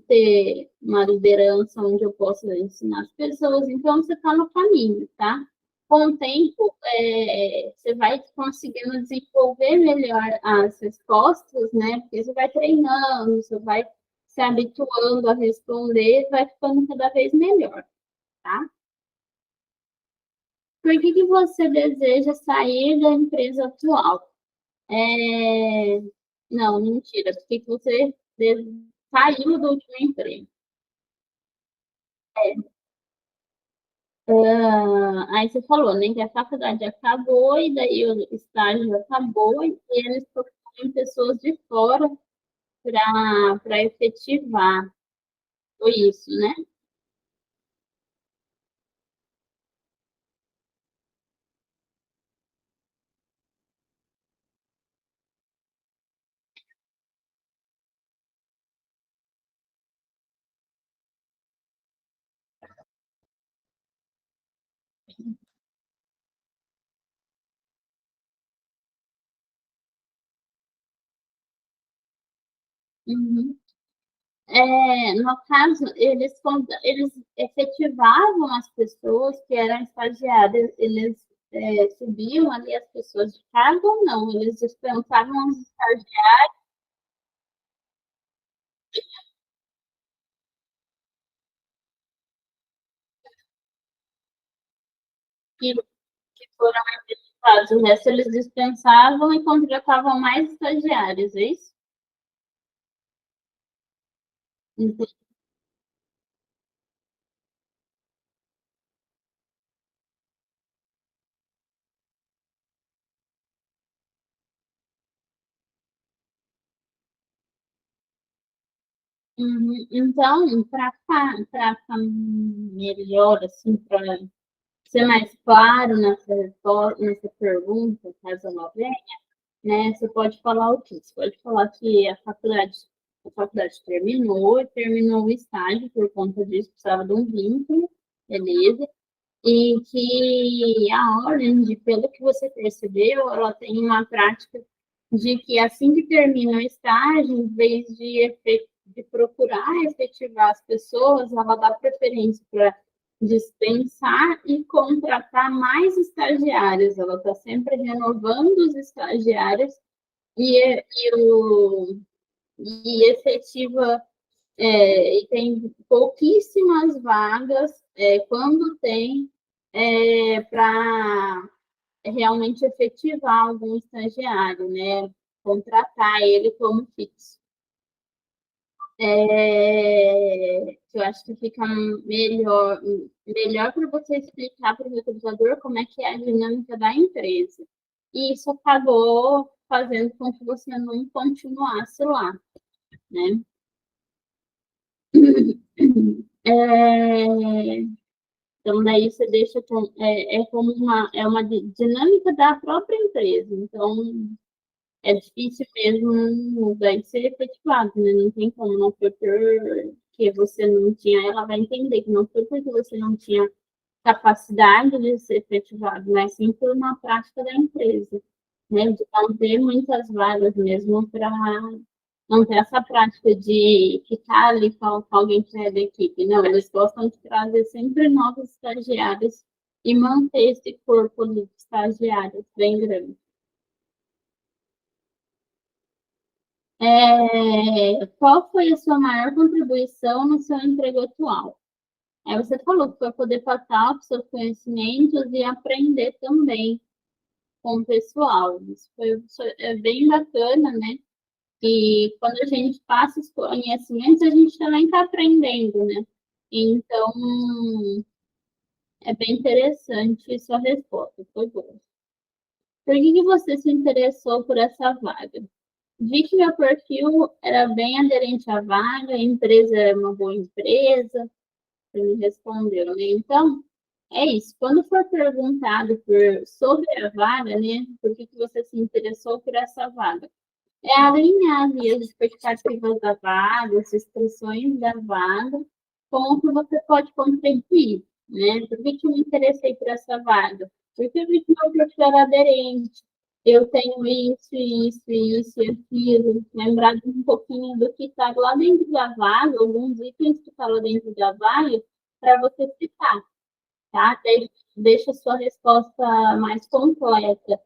ter uma liderança onde eu possa ensinar as pessoas. Então, você está no caminho, tá? Com o tempo, você vai conseguindo desenvolver melhor as respostas, né? Porque você vai treinando, você vai se habituando a responder, vai ficando cada vez melhor, tá? Por que você deseja sair da empresa atual? É... Não, mentira. Por que você saiu do último emprego? Aí você falou, né, que a faculdade acabou e daí o estágio acabou e eles procuram pessoas de fora para efetivar. Foi isso, né? Uhum. No caso, eles efetivavam as pessoas que eram estagiárias, eles subiam ali as pessoas de cargo ou não? Eles dispensavam os estagiários que foram efetivados, o resto eles dispensavam e contratavam mais estagiários, é isso? Entendi. Uhum. Então, para ficar melhor, assim, para ser mais claro nessa pergunta, caso ela venha, né, você pode falar o quê? Você pode falar que a faculdade terminou, e terminou o estágio por conta disso, precisava de um vínculo, beleza? E que a Orange, pelo que você percebeu, ela tem uma prática de que assim que termina o estágio, em vez de procurar efetivar as pessoas, ela dá preferência para dispensar e contratar mais estagiários. Ela está sempre renovando os estagiários E efetiva, e tem pouquíssimas vagas, quando tem, para realmente efetivar algum estagiário, né? Contratar ele como fixo. Eu acho que fica melhor para você explicar para o recrutador como é que é a dinâmica da empresa. E isso acabou fazendo com que você não continuasse lá, né? É, então, daí você deixa como uma dinâmica da própria empresa. Então, é difícil mesmo daí ser efetivado, né? Não tem como, não foi porque você não tinha, ela vai entender que não foi porque você não tinha capacidade de ser efetivado, mas sim por uma prática da empresa, né? De não ter muitas vagas mesmo para não ter essa prática de ficar ali com alguém que é da equipe. Não, eles gostam de trazer sempre novos estagiários e manter esse corpo de estagiários bem grande. Qual foi a sua maior contribuição no seu emprego atual? Aí você falou que foi poder passar os seus conhecimentos e aprender também com o pessoal. Isso é bem bacana, né? E quando a gente passa os conhecimentos, a gente também está aprendendo, né? Então, é bem interessante sua resposta, foi boa. Por que você se interessou por essa vaga? Vi que meu perfil era bem aderente à vaga, a empresa era uma boa empresa, você me respondeu, né? Então, é isso. Quando for perguntado sobre a vaga, né? Por que você se interessou por essa vaga? É alinhar ali as expectativas da vaga, as instruções da vaga, com o que você pode contribuir, né? Por que eu me interessei por essa vaga? Porque eu vi que meu perfil era aderente, eu tenho isso, isso, isso e aquilo, lembrar um pouquinho do que está lá dentro da vaga, alguns itens que estão lá dentro da vaga, para você citar, tá? Deixa a sua resposta mais completa.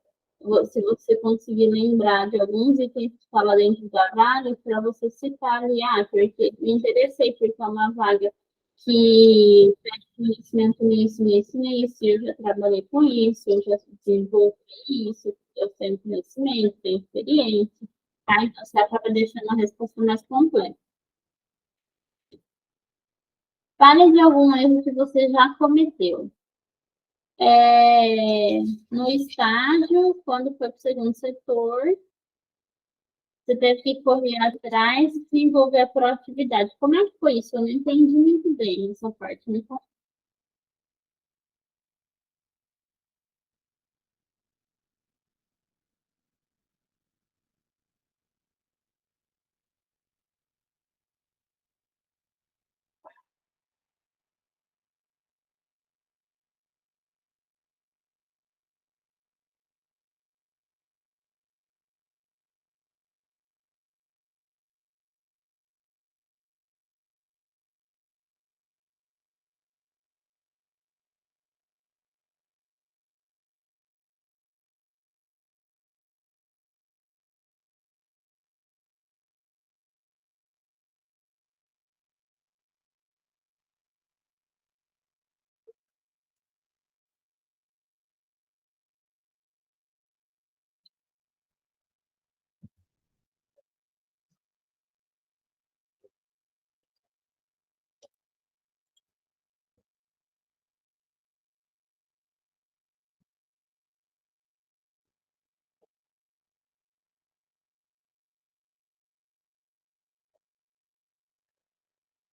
Se você conseguir lembrar de alguns itens que fala dentro da vaga, para você citar ali, porque me interessei, porque é uma vaga que pede conhecimento nisso, nisso, nisso, eu já trabalhei com isso, eu já desenvolvi isso, eu tenho conhecimento, tenho experiência, tá? Então, você acaba deixando a resposta mais completa. Fale de algum erro que você já cometeu. No estágio, quando foi para o segundo setor, você teve que correr atrás e desenvolver a proatividade. Como é que foi isso? Eu não entendi muito bem essa parte. Me conta.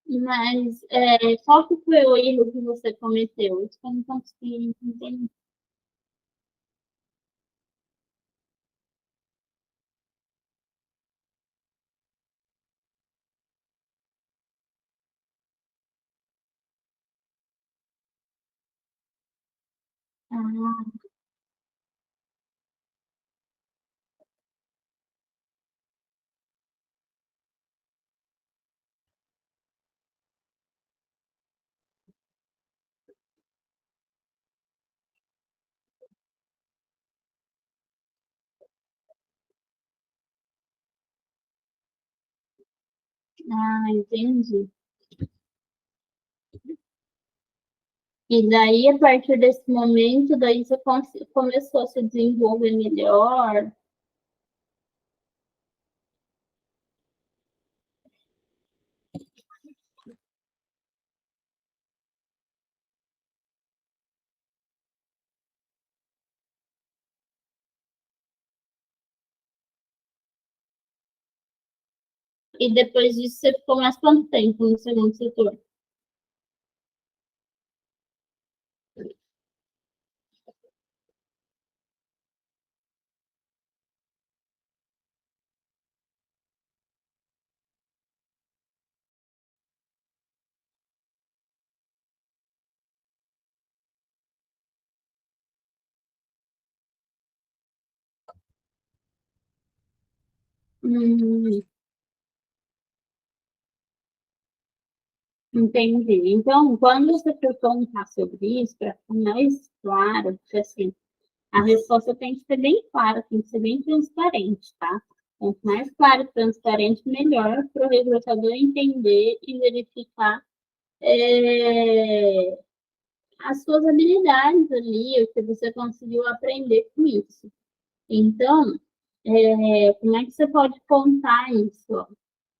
Mas qual que foi o erro que você cometeu? Isso que eu não consegui entender. Ah, Ah, entendi. E daí, a partir desse momento, daí você começou a se desenvolver melhor. E depois disso, você ficou mais quanto tempo no segundo setor? Hum, entendi. Então, quando você for contar sobre isso, para ficar mais claro, porque assim, a resposta tem que ser bem clara, tem que ser bem transparente, tá? Quanto mais claro e transparente, melhor para o recrutador entender e verificar é, as suas habilidades ali, o que você conseguiu aprender com isso. Então, como é que você pode contar isso?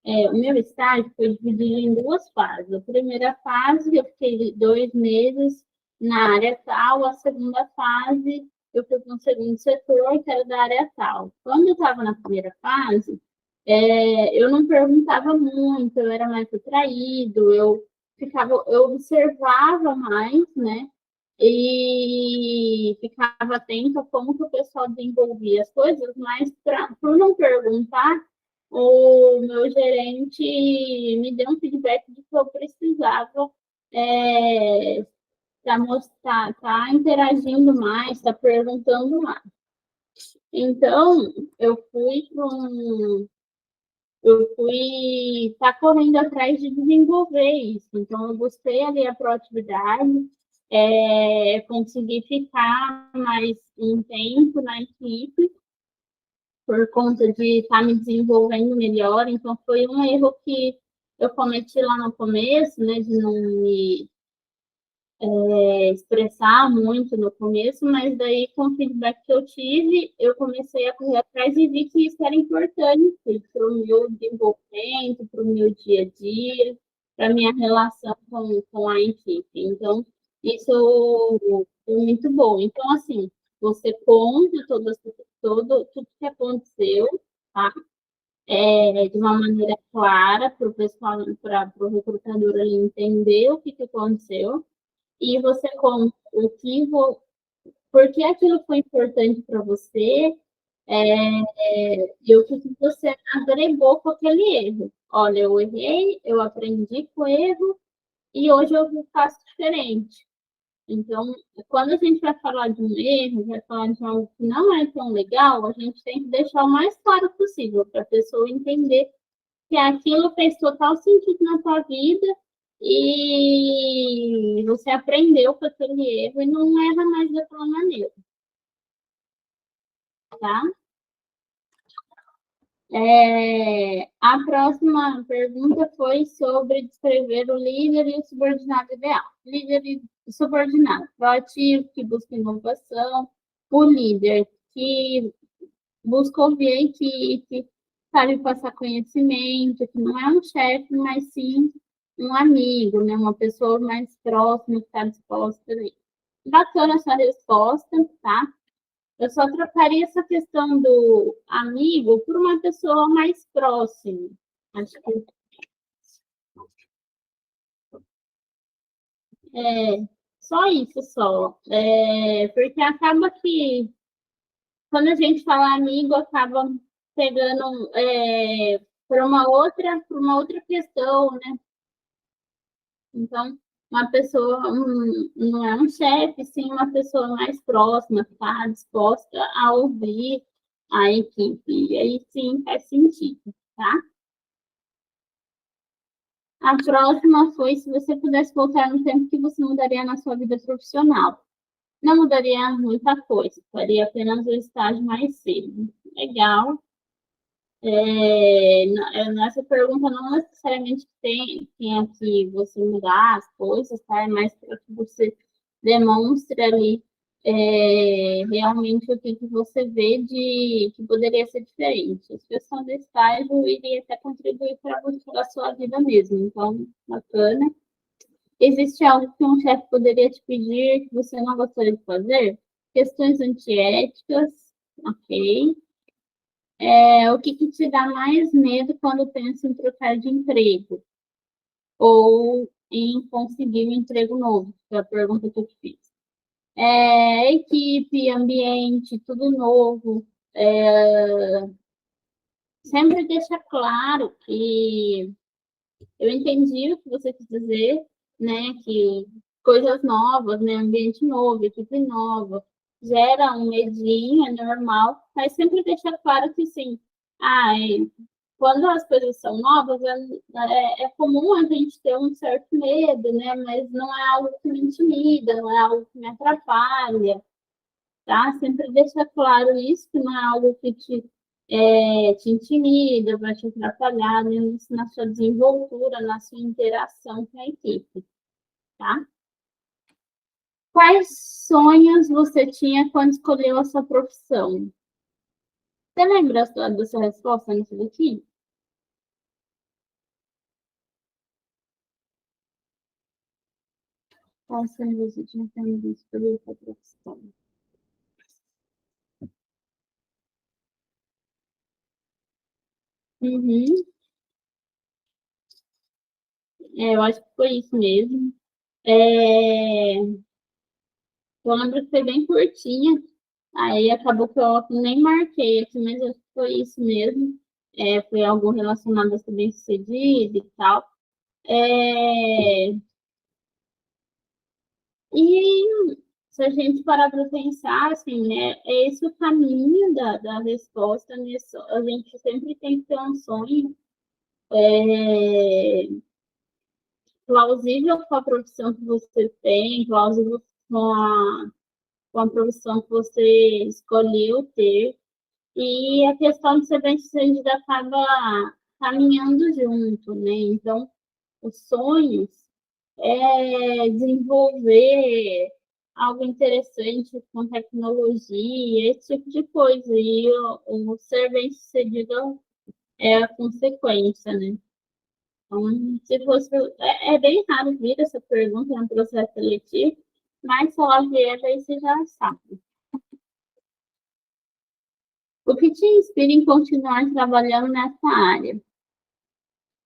O meu estágio foi dividido em duas fases. A primeira fase, eu fiquei 2 meses na área tal, a segunda fase, eu fui para um segundo setor, que era da área tal. Quando eu estava na primeira fase, eu não perguntava muito, eu era mais retraído, eu observava mais, né? E ficava atenta a como que o pessoal desenvolvia as coisas, mas por não perguntar, o meu gerente me deu um feedback de que eu precisava tá interagindo mais, tá perguntando mais. Então, eu fui estar correndo atrás de desenvolver isso. Então, eu busquei ali a proatividade, consegui ficar mais um tempo na equipe por conta de estar me desenvolvendo melhor. Então, foi um erro que eu cometi lá no começo, né, de não me expressar muito no começo, mas daí, com o feedback que eu tive, eu comecei a correr atrás e vi que isso era importante para o meu desenvolvimento, para o meu dia a dia, para a minha relação com a equipe. Então, isso é muito bom. Então, assim, você conta tudo que aconteceu, tá? De uma maneira clara para o pessoal, para o recrutador ali entender o que aconteceu e você conta por que aquilo foi importante para você e o que você agregou com aquele erro. Olha, eu errei, eu aprendi com o erro e hoje eu faço diferente. Então, quando a gente vai falar de um erro, vai falar de algo que não é tão legal, a gente tem que deixar o mais claro possível para a pessoa entender que aquilo fez total sentido na tua vida e você aprendeu com aquele erro e não erra mais daquela maneira, tá? A próxima pergunta foi sobre descrever o líder e o subordinado ideal. Líder e subordinado, proativo, que busca inovação, o líder que busca ouvir a equipe, sabe passar conhecimento, que não é um chefe, mas sim um amigo, né? Uma pessoa mais próxima que está disposta ali. Bacana essa resposta, tá? Eu só trocaria essa questão do amigo por uma pessoa mais próxima. Acho que é só isso, só. Porque acaba que, quando a gente fala amigo, acaba pegando por uma outra questão, né? Então, uma pessoa não é um chefe, sim uma pessoa mais próxima, que está disposta a ouvir a equipe. E aí sim faz sentido, tá? A próxima foi se você pudesse voltar no tempo que você mudaria na sua vida profissional. Não mudaria muita coisa, faria apenas o estágio mais cedo. Legal. Nessa pergunta não necessariamente tem que você mudar as coisas, tá? É mais para que você demonstre ali realmente o que você vê de que poderia ser diferente. A questão do estágio iria até contribuir para a sua vida mesmo, então, bacana. Existe algo que um chefe poderia te pedir que você não gostaria de fazer? Questões antiéticas, ok. O que te dá mais medo quando pensa em trocar de emprego? Ou em conseguir um emprego novo? Foi a pergunta que eu te fiz. Equipe, ambiente, tudo novo. Sempre deixa claro que eu entendi o que você quis dizer, né? Que coisas novas, né? Ambiente novo, equipe nova, gera um medinho, é normal, mas sempre deixa claro que sim. Ah, quando as coisas são novas, é comum a gente ter um certo medo, né? Mas não é algo que me intimida, não é algo que me atrapalha, tá? Sempre deixa claro isso, que não é algo que te intimida, vai te atrapalhar né, na sua desenvoltura, na sua interação com a equipe, tá? Quais sonhos você tinha quando escolheu a sua profissão? Você lembra da sua resposta nisso daqui? Quais sonhos você tinha quando escolheu a sua profissão? Uhum. Eu acho que foi isso mesmo. Eu lembro que foi bem curtinha, aí acabou que eu nem marquei aqui, mas acho que foi isso mesmo. Foi algo relacionado a ser bem-sucedido e tal. É, e se a gente parar para pensar, assim, né, é esse o caminho da resposta nisso. A gente sempre tem que ter um sonho é, plausível com a profissão que você tem, plausível com a profissão que você escolheu ter. E a questão de ser bem-sucedida acaba caminhando junto, né? Então, os sonhos é desenvolver algo interessante com tecnologia, esse tipo de coisa. E o ser bem-sucedido é a consequência, né? Então, se fosse, é bem raro vir essa pergunta no processo seletivo, mas se ela vier, aí você já sabe. O que te inspira em continuar trabalhando nessa área?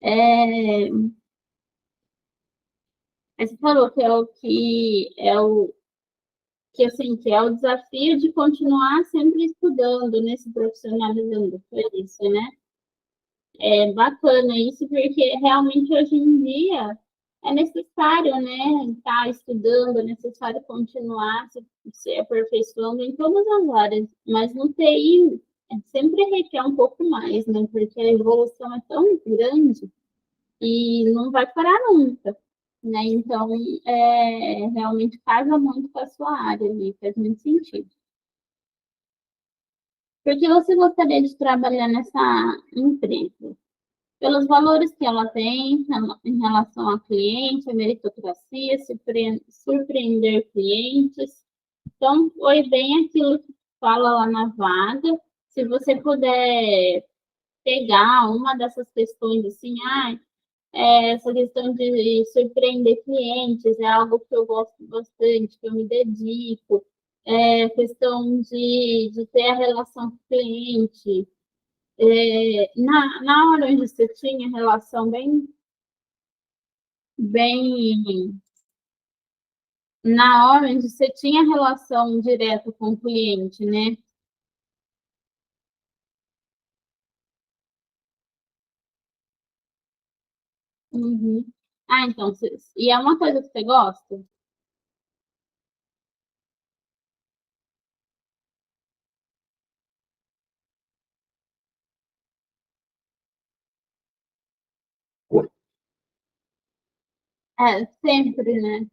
É, você falou que que é o desafio de continuar sempre estudando, né, se profissionalizando, foi isso, né? É bacana isso, porque realmente hoje em dia é necessário, né, estar estudando, é necessário continuar se aperfeiçoando em todas as áreas, mas no TI sempre requer um pouco mais, né, porque a evolução é tão grande e não vai parar nunca, né? Então, realmente casa muito com a sua área ali, faz muito sentido. Por que você gostaria de trabalhar nessa empresa? Pelos valores que ela tem em relação ao cliente, a meritocracia, surpreender clientes. Então, foi bem aquilo que fala lá na vaga. Se você puder pegar uma dessas questões assim, essa questão de surpreender clientes é algo que eu gosto bastante, que eu me dedico. Questão de ter a relação com o cliente. Na hora onde você tinha relação bem, na hora onde você tinha relação direta com o cliente, né? Uhum. Então, e é uma coisa que você gosta? Sempre, né?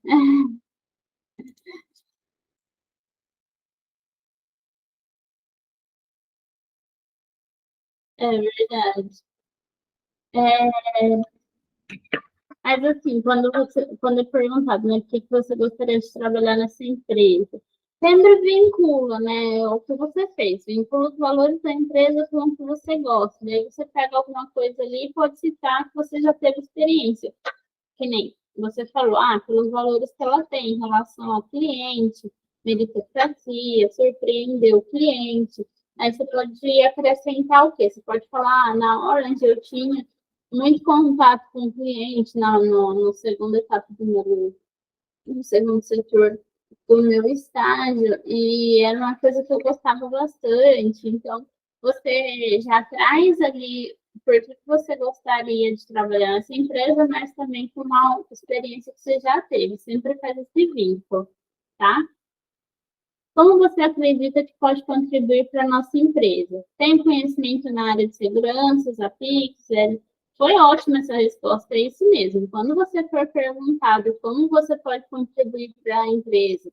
É verdade. É, mas assim, quando é perguntado, né, por que você gostaria de trabalhar nessa empresa, sempre vincula, né, o que você fez, vincula os valores da empresa com o que você gosta. Daí você pega alguma coisa ali e pode citar que você já teve experiência, que nem você falou, pelos valores que ela tem em relação ao cliente, meritocracia, surpreender o cliente. Aí você pode acrescentar o quê? Você pode falar, na Orange eu tinha muito contato com o cliente no segundo etapa no segundo setor do meu estágio, e era uma coisa que eu gostava bastante. Então, você já traz ali por que você gostaria de trabalhar nessa empresa, mas também com uma experiência que você já teve. Sempre faz esse vínculo, tá? Como você acredita que pode contribuir para a nossa empresa? Tem conhecimento na área de segurança, APIX? Foi ótima essa resposta, é isso mesmo. Quando você for perguntado como você pode contribuir para a empresa,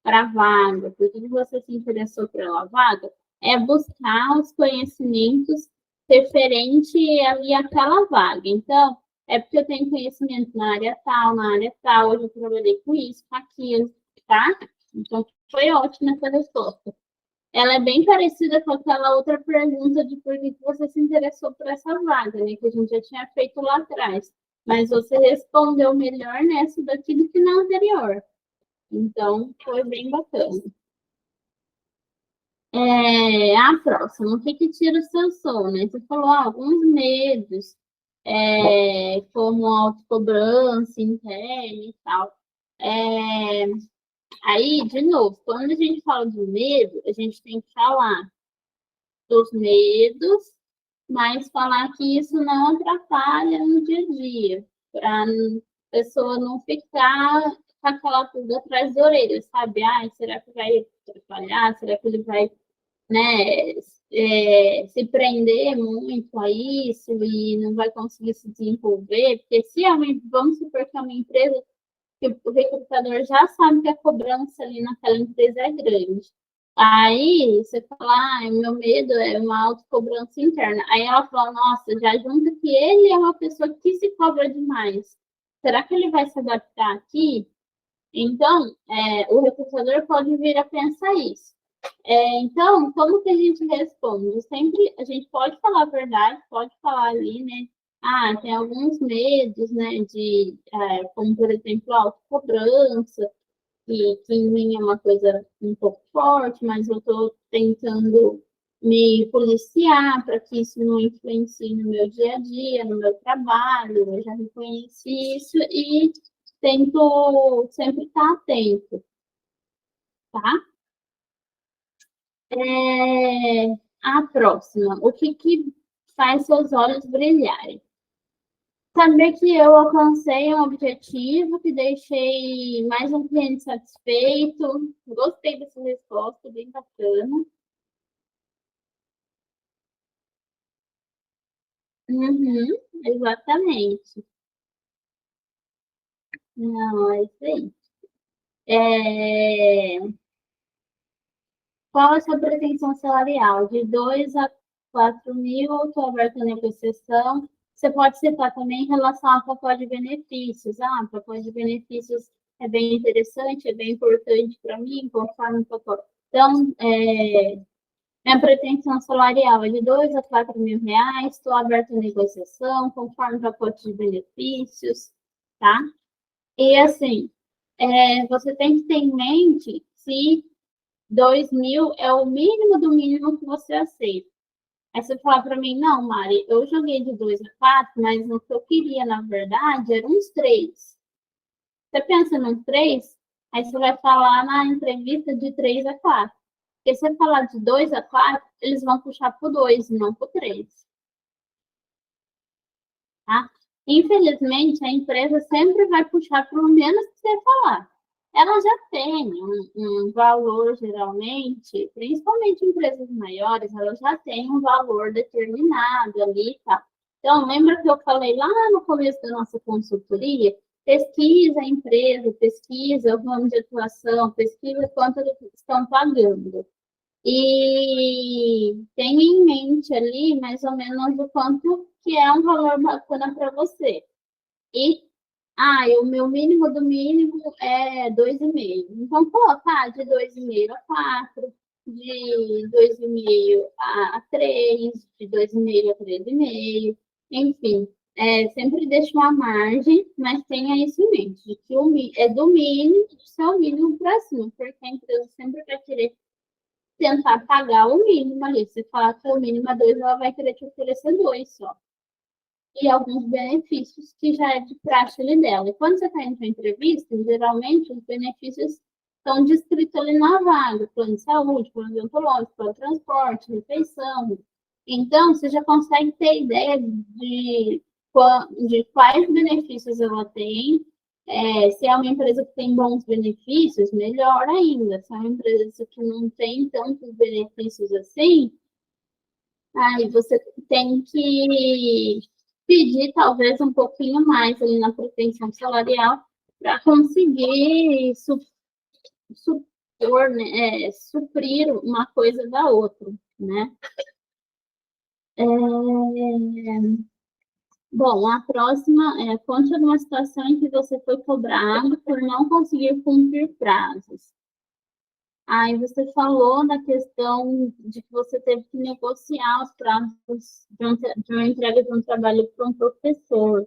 para a vaga, por que você se interessou pela vaga, é buscar os conhecimentos referente ali àquela vaga. Então, é porque eu tenho conhecimento na área tal, hoje eu trabalhei com isso, com aquilo, tá? Então, foi ótima essa resposta. Ela é bem parecida com aquela outra pergunta de por que você se interessou por essa vaga, né? Que a gente já tinha feito lá atrás. Mas você respondeu melhor nessa daqui do que na anterior. Então, foi bem bacana. A próxima, o que, que tira o seu sono? Né? Você falou alguns medos, como autocobrança interna e tal. É, aí, de novo, quando a gente fala de medo, a gente tem que falar dos medos, mas falar que isso não atrapalha no dia a dia, para a pessoa não ficar com aquela pulga atrás da orelha, sabe? Será que vai atrapalhar? Será que ele vai, né, se prender muito a isso e não vai conseguir se desenvolver? Porque se é uma, vamos supor que é uma empresa que o recrutador já sabe que a cobrança ali naquela empresa é grande. Aí você fala, meu medo é uma autocobrança interna. Aí ela fala, nossa, já junta que ele é uma pessoa que se cobra demais. Será que ele vai se adaptar aqui? Então, o recrutador pode vir a pensar isso. Então, como que a gente responde? Sempre a gente pode falar a verdade, pode falar ali, né? Tem alguns medos, né? Como por exemplo, a autocobrança, que em mim é uma coisa um pouco forte, mas eu estou tentando me policiar para que isso não influencie no meu dia a dia, no meu trabalho. Eu já reconheci isso e tento sempre estar atento, tá? A próxima. O que, que faz seus olhos brilharem? Saber que eu alcancei um objetivo, que deixei mais um cliente satisfeito. Gostei dessa resposta, bem bacana. Uhum, exatamente. Não, é isso aí. É... Qual é a sua pretensão salarial? De 2 a 4 mil, estou aberta a negociação. Você pode citar também em relação ao pacote de benefícios. O pacote de benefícios é bem interessante, é bem importante para mim, conforme o pacote. Então, minha pretensão salarial é de 2 a 4 mil reais, estou aberta a negociação, conforme o pacote de benefícios, tá? E assim, você tem que ter em mente se 2 mil é o mínimo do mínimo que você aceita. Aí você fala para mim, não, Mari, eu joguei de 2 a 4, mas o que eu queria, na verdade, era uns 3. Você pensa nos 3, aí você vai falar na entrevista de 3 a 4. Porque se você falar de 2 a 4, eles vão puxar para o 2 e não para o 3. Tá? Infelizmente, a empresa sempre vai puxar para o menos que você falar. Ela já tem um valor, geralmente, principalmente empresas maiores, ela já tem um valor determinado ali, tá? Então, lembra que eu falei lá no começo da nossa consultoria? Pesquisa a empresa, pesquisa o ramo de atuação, pesquisa quanto eles estão pagando. e tenha em mente ali mais ou menos o quanto que é um valor bacana para você. E, o meu mínimo do mínimo é 2,5. Então, pô, tá, de 2,5 a 4, de 2,5 a 3, de 2,5 a 3,5, enfim. Sempre deixa uma margem, mas tenha isso em mente, de que é do mínimo, do seu mínimo para cima, porque a empresa sempre vai querer tentar pagar o mínimo ali. Se falar que o mínimo é 2, ela vai querer te oferecer 2 só. E alguns benefícios que já é de praxe ali dela. E quando você está indo para entrevista, geralmente os benefícios estão descritos ali na vaga, plano de saúde, plano odontológico, plano de transporte, refeição. Então, você já consegue ter ideia de quais benefícios ela tem. Se é uma empresa que tem bons benefícios, melhor ainda. Se é uma empresa que não tem tantos benefícios assim, aí você tem que pedir talvez um pouquinho mais ali na pretensão salarial para conseguir suprir uma coisa da outra, né? É, Bom, a próxima é: conte alguma situação em que você foi cobrado por não conseguir cumprir prazos. Aí você falou da questão de que você teve que negociar os prazos de uma entrega de um trabalho para um professor.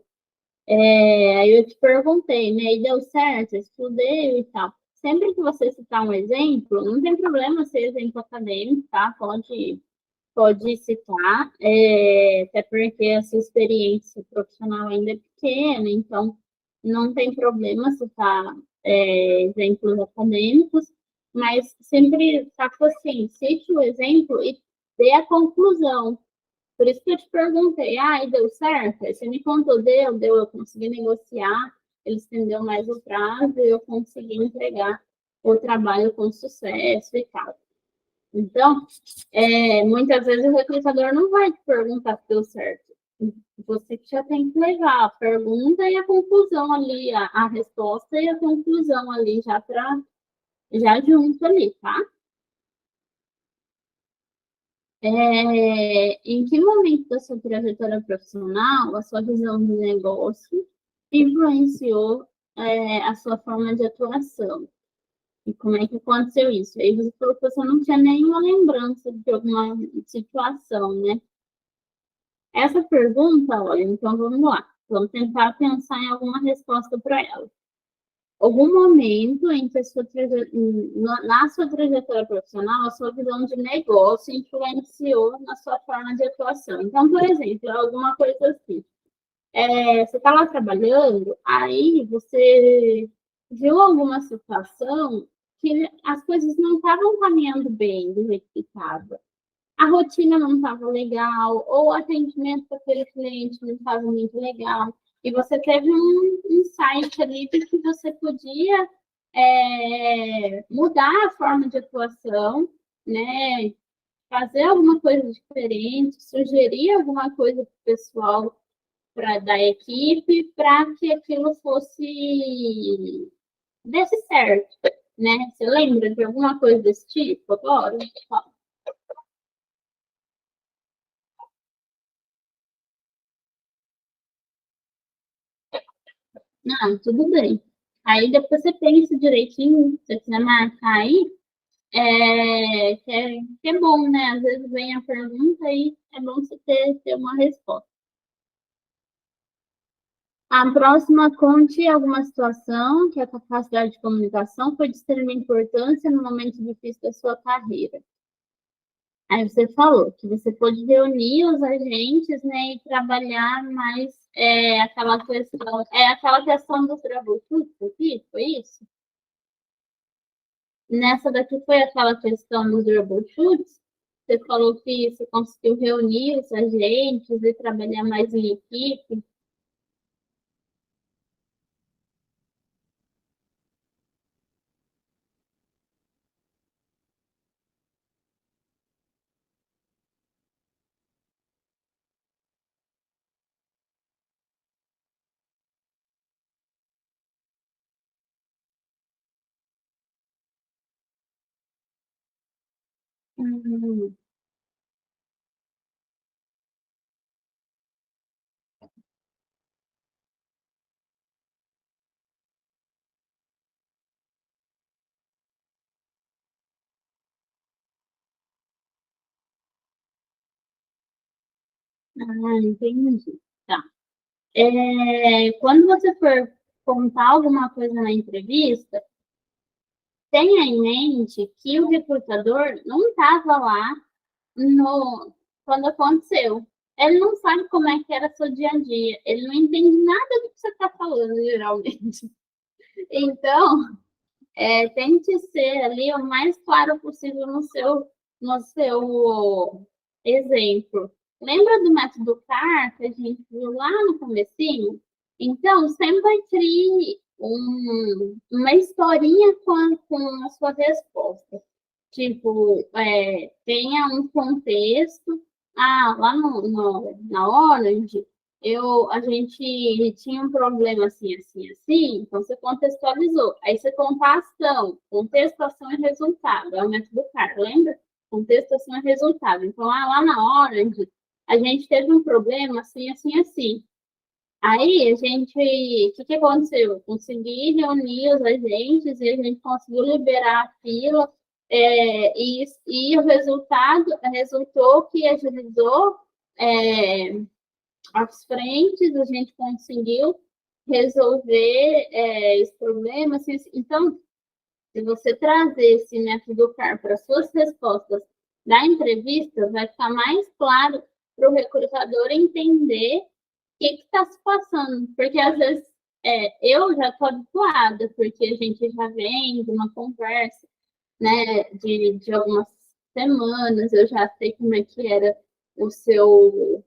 Aí eu te perguntei, né? E deu certo, eu estudei e tal. Sempre que você citar um exemplo, não tem problema ser exemplo acadêmico, tá? Pode citar, até porque a sua experiência profissional ainda é pequena, então não tem problema citar exemplos acadêmicos, mas sempre saco assim, cite o exemplo e dê a conclusão. Por isso que eu te perguntei, e deu certo? Aí você me contou, deu, eu consegui negociar, ele estendeu mais o prazo e eu consegui entregar o trabalho com sucesso e tal. Então, muitas vezes o recrutador não vai te perguntar se deu certo. Você que já tem que levar a pergunta e a conclusão ali, a resposta e a conclusão ali já junto ali, tá? Em que momento da sua trajetória profissional a sua visão de negócio influenciou, a sua forma de atuação? E como é que aconteceu isso? Aí você falou que você não tinha nenhuma lembrança de alguma situação, né? Essa pergunta, olha, então vamos lá. Vamos tentar pensar em alguma resposta para ela. Algum momento em que na sua trajetória profissional, a sua visão de negócio influenciou na sua forma de atuação. Então, por exemplo, alguma coisa assim. Você está lá trabalhando, aí você viu alguma situação que as coisas não estavam caminhando bem do jeito que estava. A rotina não estava legal, ou o atendimento para aquele cliente não estava muito legal, e você teve um insight ali de que você podia mudar a forma de atuação, né? Fazer alguma coisa diferente, sugerir alguma coisa para o pessoal da equipe para que aquilo desse certo, né? Você lembra de alguma coisa desse tipo agora? Não, tudo bem. Aí depois você pensa direitinho, se você quiser marcar aí, que é bom, né? Às vezes vem a pergunta e é bom você ter uma resposta. A próxima, conte alguma situação que a capacidade de comunicação foi de extrema importância no momento difícil da sua carreira. Aí você falou que você pôde reunir os agentes, né, e trabalhar mais aquela questão do troubleshooting aqui, foi isso? Nessa daqui foi aquela questão dos troubleshoots. Você falou que você conseguiu reunir os agentes e trabalhar mais em equipe. Hum, entendi. Tá. Quando você for contar alguma coisa na entrevista, tenha em mente que o recrutador não estava lá no, quando aconteceu. Ele não sabe como é que era seu dia a dia. Ele não entende nada do que você está falando, geralmente. Então, tente ser ali o mais claro possível no seu exemplo. Lembra do método CAR que a gente viu lá no comecinho? Então, sempre crie uma historinha com a sua resposta. Tipo, tenha um contexto. Ah, lá na Orange, a gente tinha um problema assim, assim, assim, então você contextualizou. Aí você conta a ação, contexto, ação e resultado. É o método CAR, lembra? Contexto, ação e resultado. Então, lá na Orange, a gente teve um problema assim, assim, assim. Aí o que aconteceu? Eu consegui reunir os agentes e a gente conseguiu liberar a fila, e o resultado resultou que agilizou é, as frentes, a gente conseguiu resolver esse problema. Assim, então, se você trazer esse método CAR para suas respostas da entrevista, vai ficar mais claro para o recrutador entender o que está se passando. Porque, às vezes, eu já estou habituada, porque a gente já vem de uma conversa, né, de algumas semanas, eu já sei como é que era o seu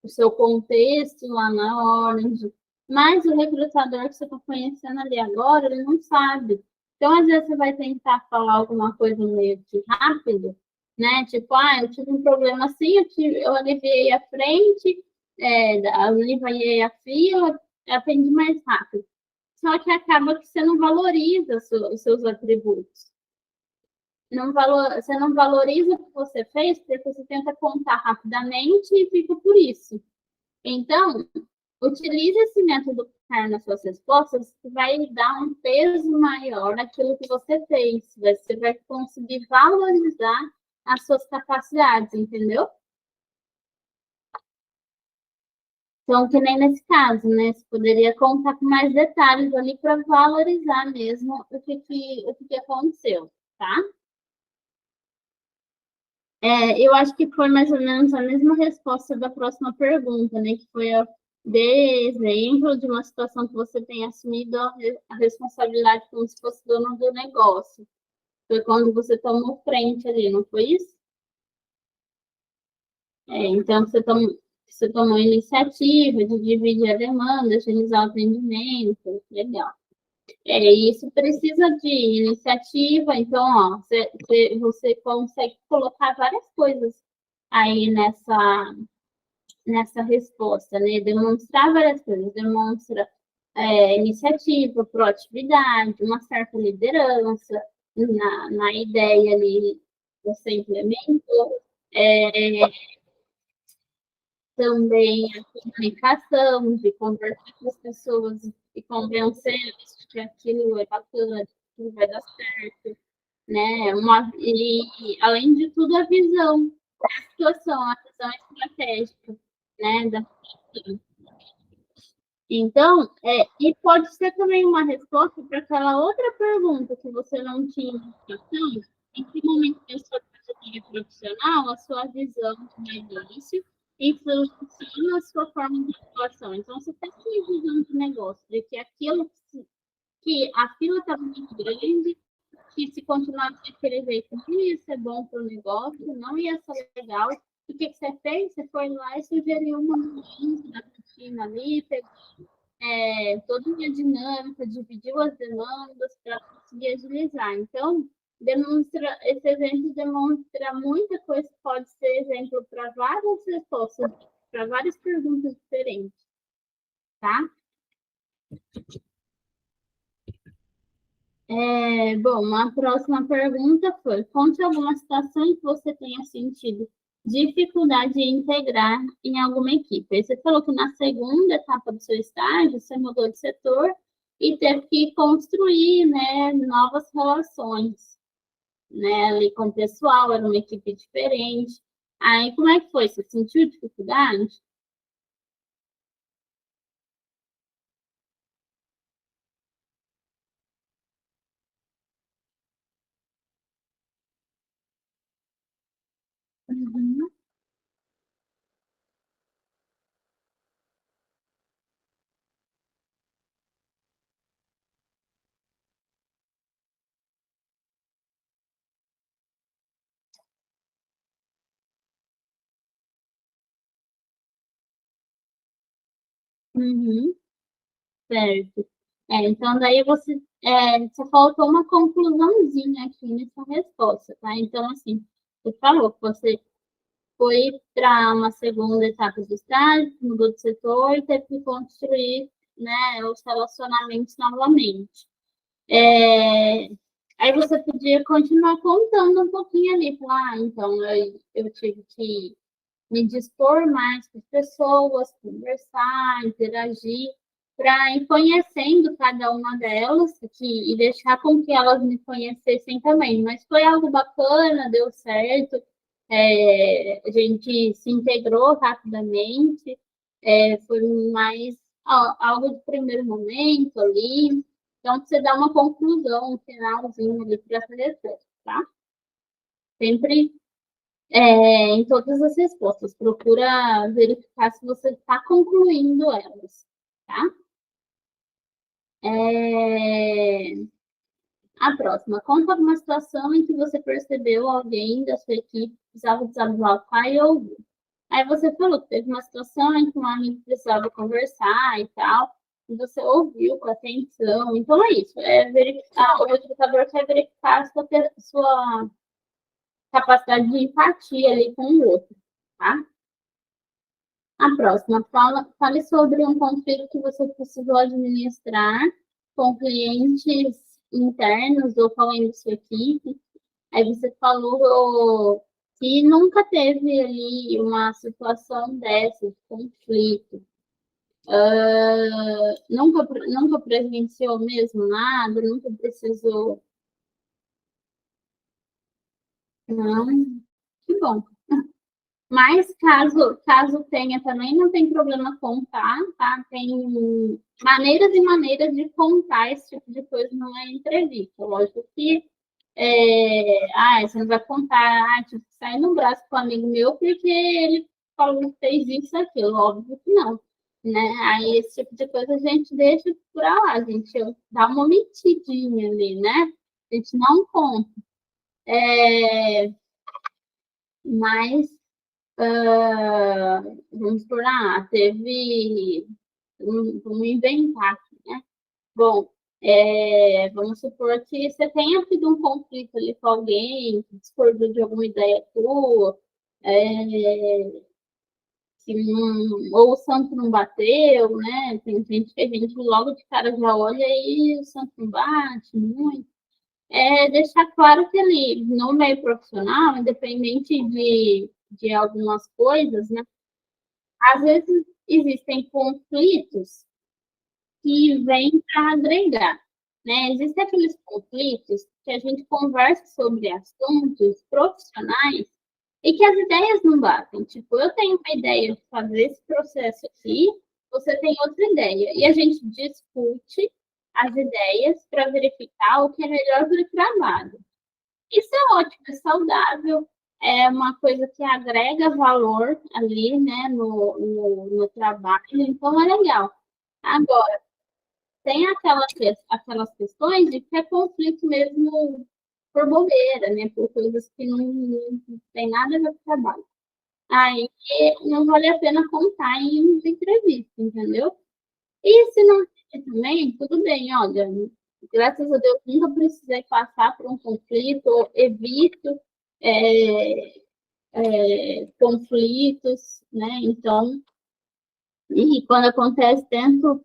o seu contexto lá na Orange, mas o recrutador que você está conhecendo ali agora, ele não sabe. Então, às vezes, você vai tentar falar alguma coisa meio que rápido, né? Tipo, eu tive um problema assim, eu aliviei a frente, aliviei a fila, atendi mais rápido. Só que acaba que você não valoriza os seus atributos. Você não valoriza o que você fez porque você tenta contar rapidamente e fica por isso. Então, utilize esse método CAR nas suas respostas, que vai dar um peso maior naquilo que você fez. Você vai conseguir valorizar as suas capacidades, entendeu? Então, que nem nesse caso, né? Você poderia contar com mais detalhes ali para valorizar mesmo o que aconteceu, tá? Eu acho que foi mais ou menos a mesma resposta da próxima pergunta, né? Que foi dê exemplo de uma situação que você tenha assumido a responsabilidade como se fosse dono do negócio. Foi quando você tomou frente ali, não foi isso? Então, você tomou a iniciativa de dividir a demanda, agilizar o atendimento, legal. Isso precisa de iniciativa, então, ó, você consegue colocar várias coisas aí nessa resposta, né? Demonstrar várias coisas, demonstra iniciativa, proatividade, uma certa liderança na ideia ali que você implementou, é, também a comunicação, de conversar com as pessoas e convencê-las de que aquilo é bacana, de que aquilo vai dar certo, né? Além de tudo, a visão da situação, a visão estratégica, né? Então, e pode ser também uma resposta para aquela outra pergunta que você não tinha indicação, em que momento da sua trajetória profissional a sua visão de negócio influencia na sua forma de atuação. Então, você tem uma visão de negócio, de que que a fila está muito grande, que se continuar daquele jeito não ia ser bom para o negócio, não ia ser legal. E o que você fez? Você foi lá e sugeriu uma mudança da rotina ali, pegou toda uma dinâmica, dividiu as demandas para conseguir agilizar. Então, esse exemplo demonstra muita coisa que pode ser exemplo para várias respostas, para várias perguntas diferentes, tá? Bom, a próxima pergunta foi: conte alguma situação em que você tenha sentido dificuldade em integrar em alguma equipe. Aí você falou que na segunda etapa do seu estágio, você mudou de setor e teve que construir, né, novas relações, né, ali com o pessoal, era uma equipe diferente. Aí, como é que foi? Você sentiu dificuldade? Uhum. Uhum. Certo. Então, daí você faltou uma conclusãozinha aqui nessa resposta, tá? Então, assim, você falou que você foi para uma segunda etapa do estágio, mudou de setor e teve que construir, né, os relacionamentos novamente. É, Aí você podia continuar contando um pouquinho ali, falar, então, eu tive que me dispor mais com as pessoas, conversar, interagir, para ir conhecendo cada uma delas e deixar com que elas me conhecessem também. Mas foi algo bacana, deu certo, a gente se integrou rapidamente, foi mais algo de primeiro momento ali. Então, você dá uma conclusão, um finalzinho ali para fazer tá? Sempre em todas as respostas. Procura verificar se você está concluindo elas, tá? É, A próxima. Conta alguma situação em que você percebeu alguém da sua equipe precisava desabafar e ouvir. Aí você falou que teve uma situação em que um amigo precisava conversar e tal, e você ouviu com atenção. Então é isso. O recrutador quer verificar a sua capacidade de empatia ali com o outro, tá? A próxima, fale sobre um conflito que você precisou administrar com clientes internos ou com alguém da sua equipe. Aí você falou que nunca teve ali uma situação dessa, de conflito. Nunca presenciou mesmo nada, nunca precisou. Não, que bom. Mas caso tenha também, não tem problema contar, tá? Tem maneiras e maneiras de contar esse tipo de coisa numa entrevista. Lógico que você não vai contar, tipo, sair no braço com um amigo meu porque ele falou que fez isso, aquilo. Óbvio que não. Né? Aí esse tipo de coisa a gente deixa por lá, a gente dá uma omitidinha ali, né? A gente não conta. É, mas vamos por teve. Vamos inventar aqui, né? Bom, vamos supor que você tenha tido um conflito ali com alguém, que discordou de alguma ideia tua, é, ou o santo não bateu, né? Tem gente que a gente logo de cara já olha e o santo não bate muito. Deixar claro que ali, no meio profissional, independente de algumas coisas, né? Às vezes existem conflitos que vêm para agregar, né? Existem aqueles conflitos que a gente conversa sobre assuntos profissionais e que as ideias não batem. Tipo, eu tenho uma ideia de fazer esse processo aqui, você tem outra ideia. E a gente discute as ideias para verificar o que é melhor para o trabalho. Isso é ótimo, é saudável, é uma coisa que agrega valor ali, né, no trabalho, então é legal. Agora, tem aquelas questões de que é conflito mesmo por bobeira, né, por coisas que não tem nada a ver com o trabalho. Aí não vale a pena contar em entrevista, entendeu? E se não tiver também, tudo bem, olha, graças a Deus nunca precisei passar por um conflito, ou evito é, conflitos, né? Então, e quando acontece dentro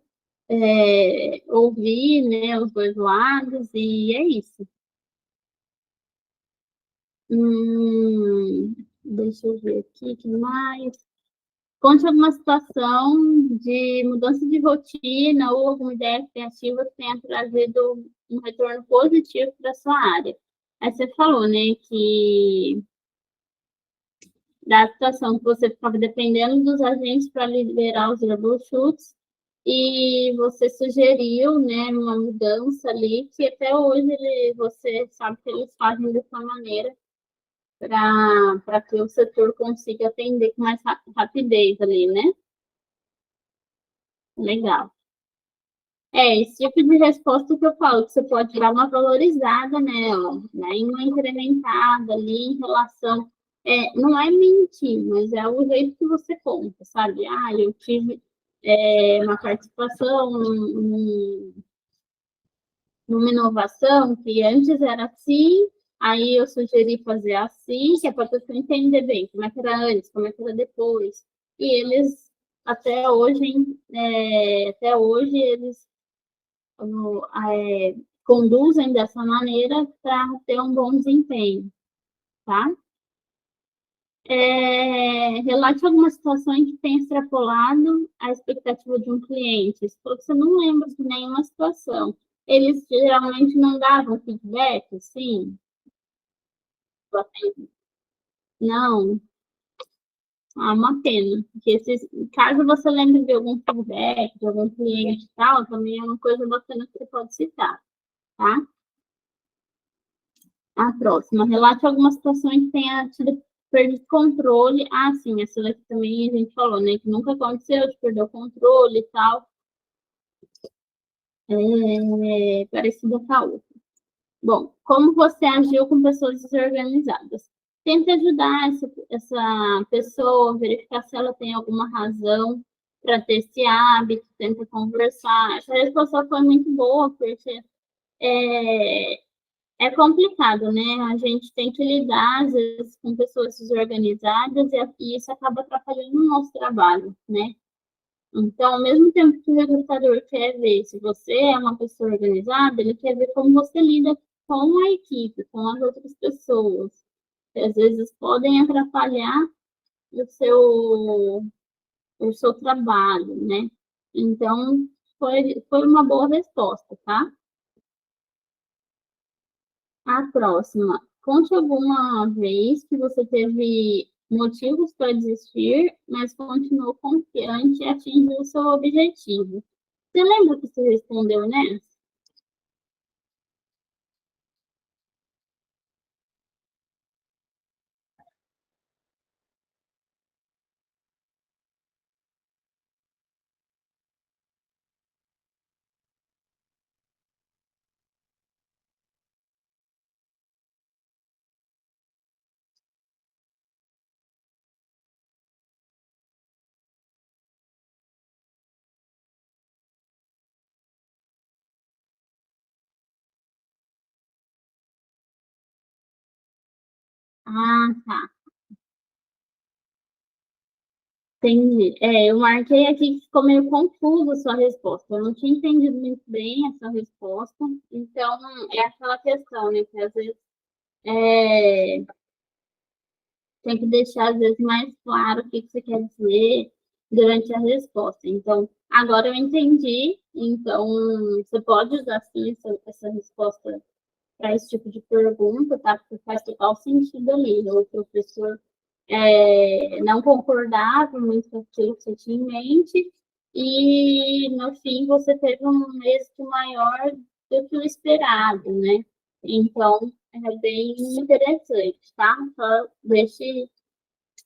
ouvir, né, os dois lados, e é isso. Deixa eu ver aqui, que mais? Conte alguma situação de mudança de rotina ou alguma ideia criativa que tenha trazido um retorno positivo para sua área. Aí você falou, né, que da situação que você ficava dependendo dos agentes para liberar os troubleshoots e você sugeriu, né, uma mudança ali que até hoje você sabe que eles fazem dessa maneira para que o setor consiga atender com mais rapidez ali, né? Legal. Esse tipo de resposta que eu falo, que você pode dar uma valorizada nela, né? E uma incrementada ali em relação. Não é mentir, mas é o jeito que você conta, sabe? Ah, eu tive uma participação numa inovação que antes era assim, aí eu sugeri fazer assim, que é para a pessoa entender bem como é que era antes, como é que era depois. E eles, até hoje, eles é, conduzem dessa maneira para ter um bom desempenho, tá? Relate alguma situação em que tenha extrapolado a expectativa de um cliente. Se você não lembra de nenhuma situação, eles geralmente não davam feedback, sim? Não, uma pena. Porque caso você lembre de algum feedback, de algum cliente e tal, também é uma coisa bacana que você pode citar, tá? A próxima, relate alguma situação em que tenha tido perdido controle. Ah, sim, essa daqui também a gente falou, né? Que nunca aconteceu de perder o controle e tal. Parecida com a outra. Bom, como você agiu com pessoas desorganizadas? Tente ajudar essa pessoa, verificar se ela tem alguma razão para ter esse hábito, tenta conversar. Essa resposta foi muito boa, porque é, é complicado, né? A gente tem que lidar, às vezes, com pessoas desorganizadas e isso acaba atrapalhando o nosso trabalho, né? Então, ao mesmo tempo que o recrutador quer ver se você é uma pessoa organizada, ele quer ver como você lida com a equipe, com as outras pessoas, que às vezes podem atrapalhar o seu trabalho, né? Então, foi uma boa resposta, tá? A próxima. Conte alguma vez que você teve motivos para desistir, mas continuou confiante e atingiu o seu objetivo. Você lembra que você respondeu nessa? Ah, tá. Entendi. Eu marquei aqui que ficou meio confuso a sua resposta. Eu não tinha entendido muito bem a sua resposta. Então, é aquela questão, né? Que às vezes é, tem que deixar, às vezes, mais claro o que você quer dizer durante a resposta. Então, agora eu entendi. Então, você pode usar, sim, essa resposta para esse tipo de pergunta, tá? Porque faz total sentido ali. O professor não concordava muito com aquilo que você tinha em mente, e no fim você teve um êxito maior do que o esperado, né? Então, é bem interessante, tá? Só deixe.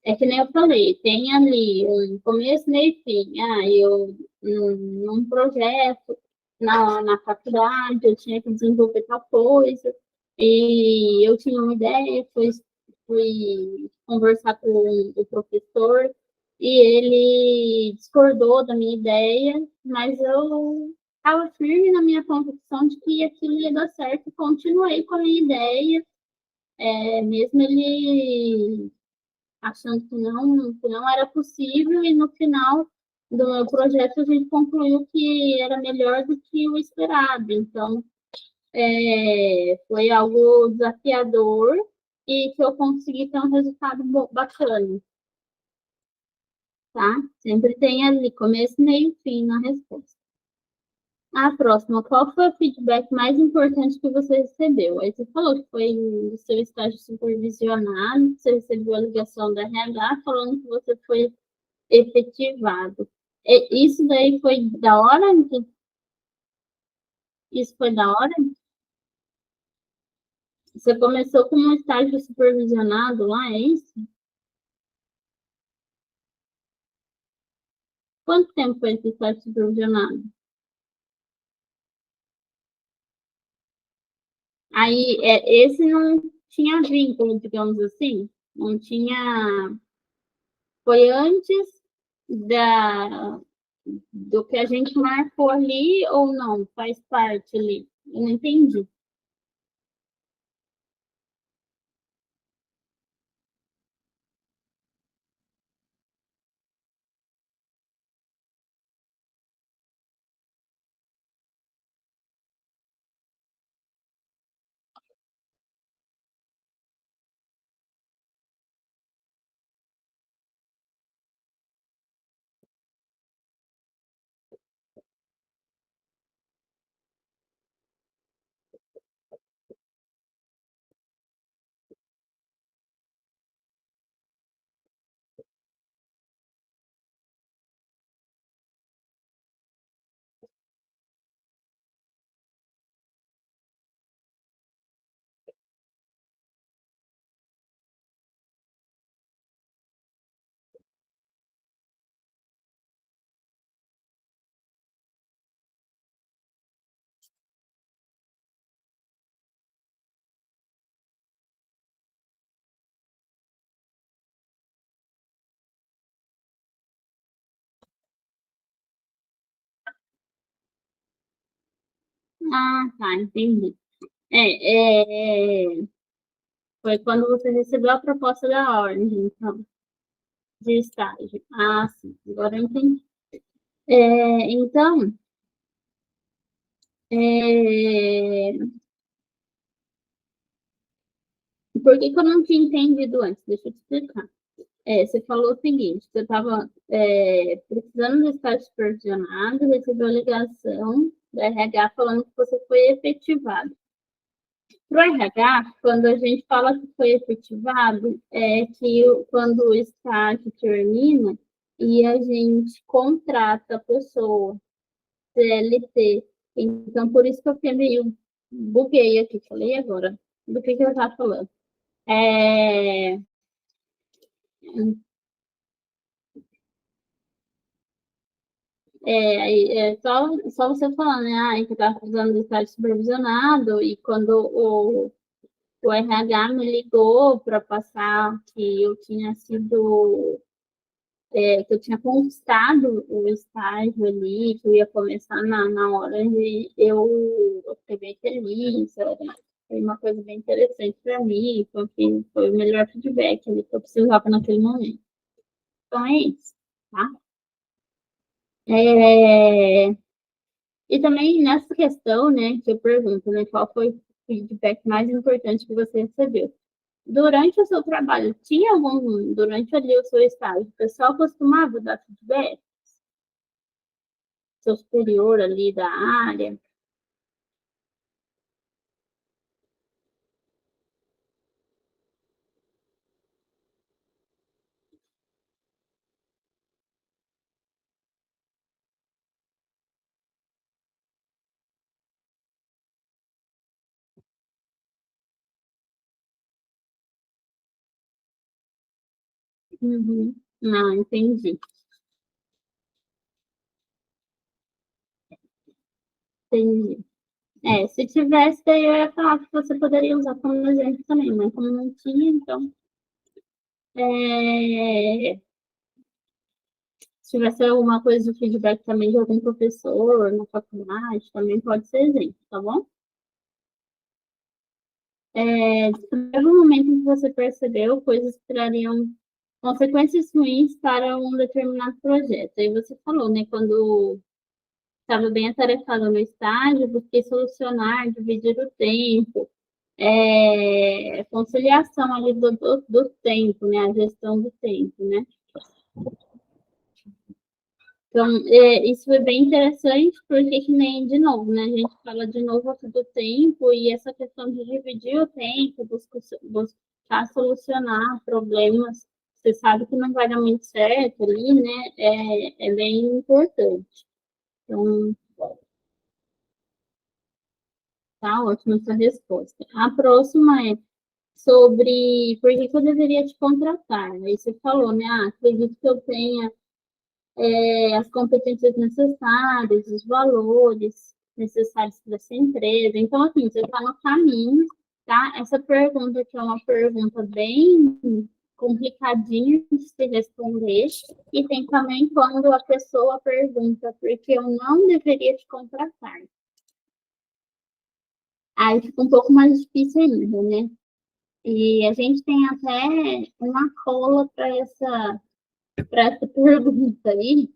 É que nem eu falei, tem ali um começo, meio e fim. Num projeto, na faculdade, eu tinha que desenvolver tal coisa, e eu tinha uma ideia, fui conversar com o professor, e ele discordou da minha ideia, mas eu estava firme na minha convicção de que aquilo ia dar certo, e continuei com a minha ideia, mesmo ele achando que não era possível, e no final do meu projeto, a gente concluiu que era melhor do que o esperado. Então, foi algo desafiador e que eu consegui ter um resultado bacana, tá? Sempre tem ali começo, meio e fim na resposta. A próxima, qual foi o feedback mais importante que você recebeu? Aí você falou que foi do seu estágio supervisionado, que você recebeu a ligação da RH falando que você foi efetivado. Isso daí foi da hora? Isso foi da hora? Você começou com um estágio supervisionado lá, é isso? Quanto tempo foi esse estágio supervisionado? Aí, esse não tinha vínculo, digamos assim? Não tinha. Foi antes do que a gente marcou ali ou não? Faz parte ali? Eu não entendi. Ah, tá, entendi. Foi quando você recebeu a proposta da ordem, então, de estágio. Ah, sim, agora eu entendi. Então, é, por que que eu não tinha entendido antes? Deixa eu te explicar. Você falou o seguinte, você estava precisando do estágio supervisionado, recebeu a ligação da RH falando que você foi efetivado. Para o RH, quando a gente fala que foi efetivado, é que quando o estágio termina e a gente contrata a pessoa, CLT. Então, por isso que eu fiquei meio buguei aqui, falei agora, do que eu estava falando. É, só você falando, né? Que estava precisando de estágio supervisionado, e quando o RH me ligou para passar que eu tinha sido, que eu tinha conquistado o estágio ali, que eu ia começar na hora, e eu fiquei bem feliz, foi uma coisa bem interessante para mim, foi o melhor feedback ali que eu precisava naquele momento. Então é isso, tá? É, E também nessa questão, né, que eu pergunto, né, qual foi o feedback mais importante que você recebeu? Durante o seu trabalho, tinha algum, durante ali o seu estágio, o pessoal costumava dar feedback? Seu superior ali da área? Uhum. Não, entendi. Entendi. Se tivesse, daí eu ia falar que você poderia usar como exemplo também, mas como não tinha, então. É, Se tivesse alguma coisa de feedback também de algum professor na faculdade, também pode ser exemplo, tá bom? Teve um momento em que você percebeu coisas que trariam consequências ruins para um determinado projeto. Aí você falou, né, quando estava bem atarefada no estágio, busquei solucionar, dividir o tempo, conciliação ali do tempo, né, a gestão do tempo, né. Então, isso foi bem interessante, porque que nem, de novo, né, a gente fala de novo aqui do tempo, e essa questão de dividir o tempo, buscar solucionar problemas, você sabe que não vai dar muito certo ali, né, é bem importante. Então, tá ótima essa resposta. A próxima é sobre por que eu deveria te contratar. Aí você falou, né, acredito que eu tenha as competências necessárias, os valores necessários para essa empresa. Então, assim, você está no caminho, tá? Essa pergunta aqui é uma pergunta bem complicadinha de se responder, e tem também quando a pessoa pergunta por que eu não deveria te contratar. Aí fica um pouco mais difícil ainda, né? E a gente tem até uma cola para essa pergunta aí,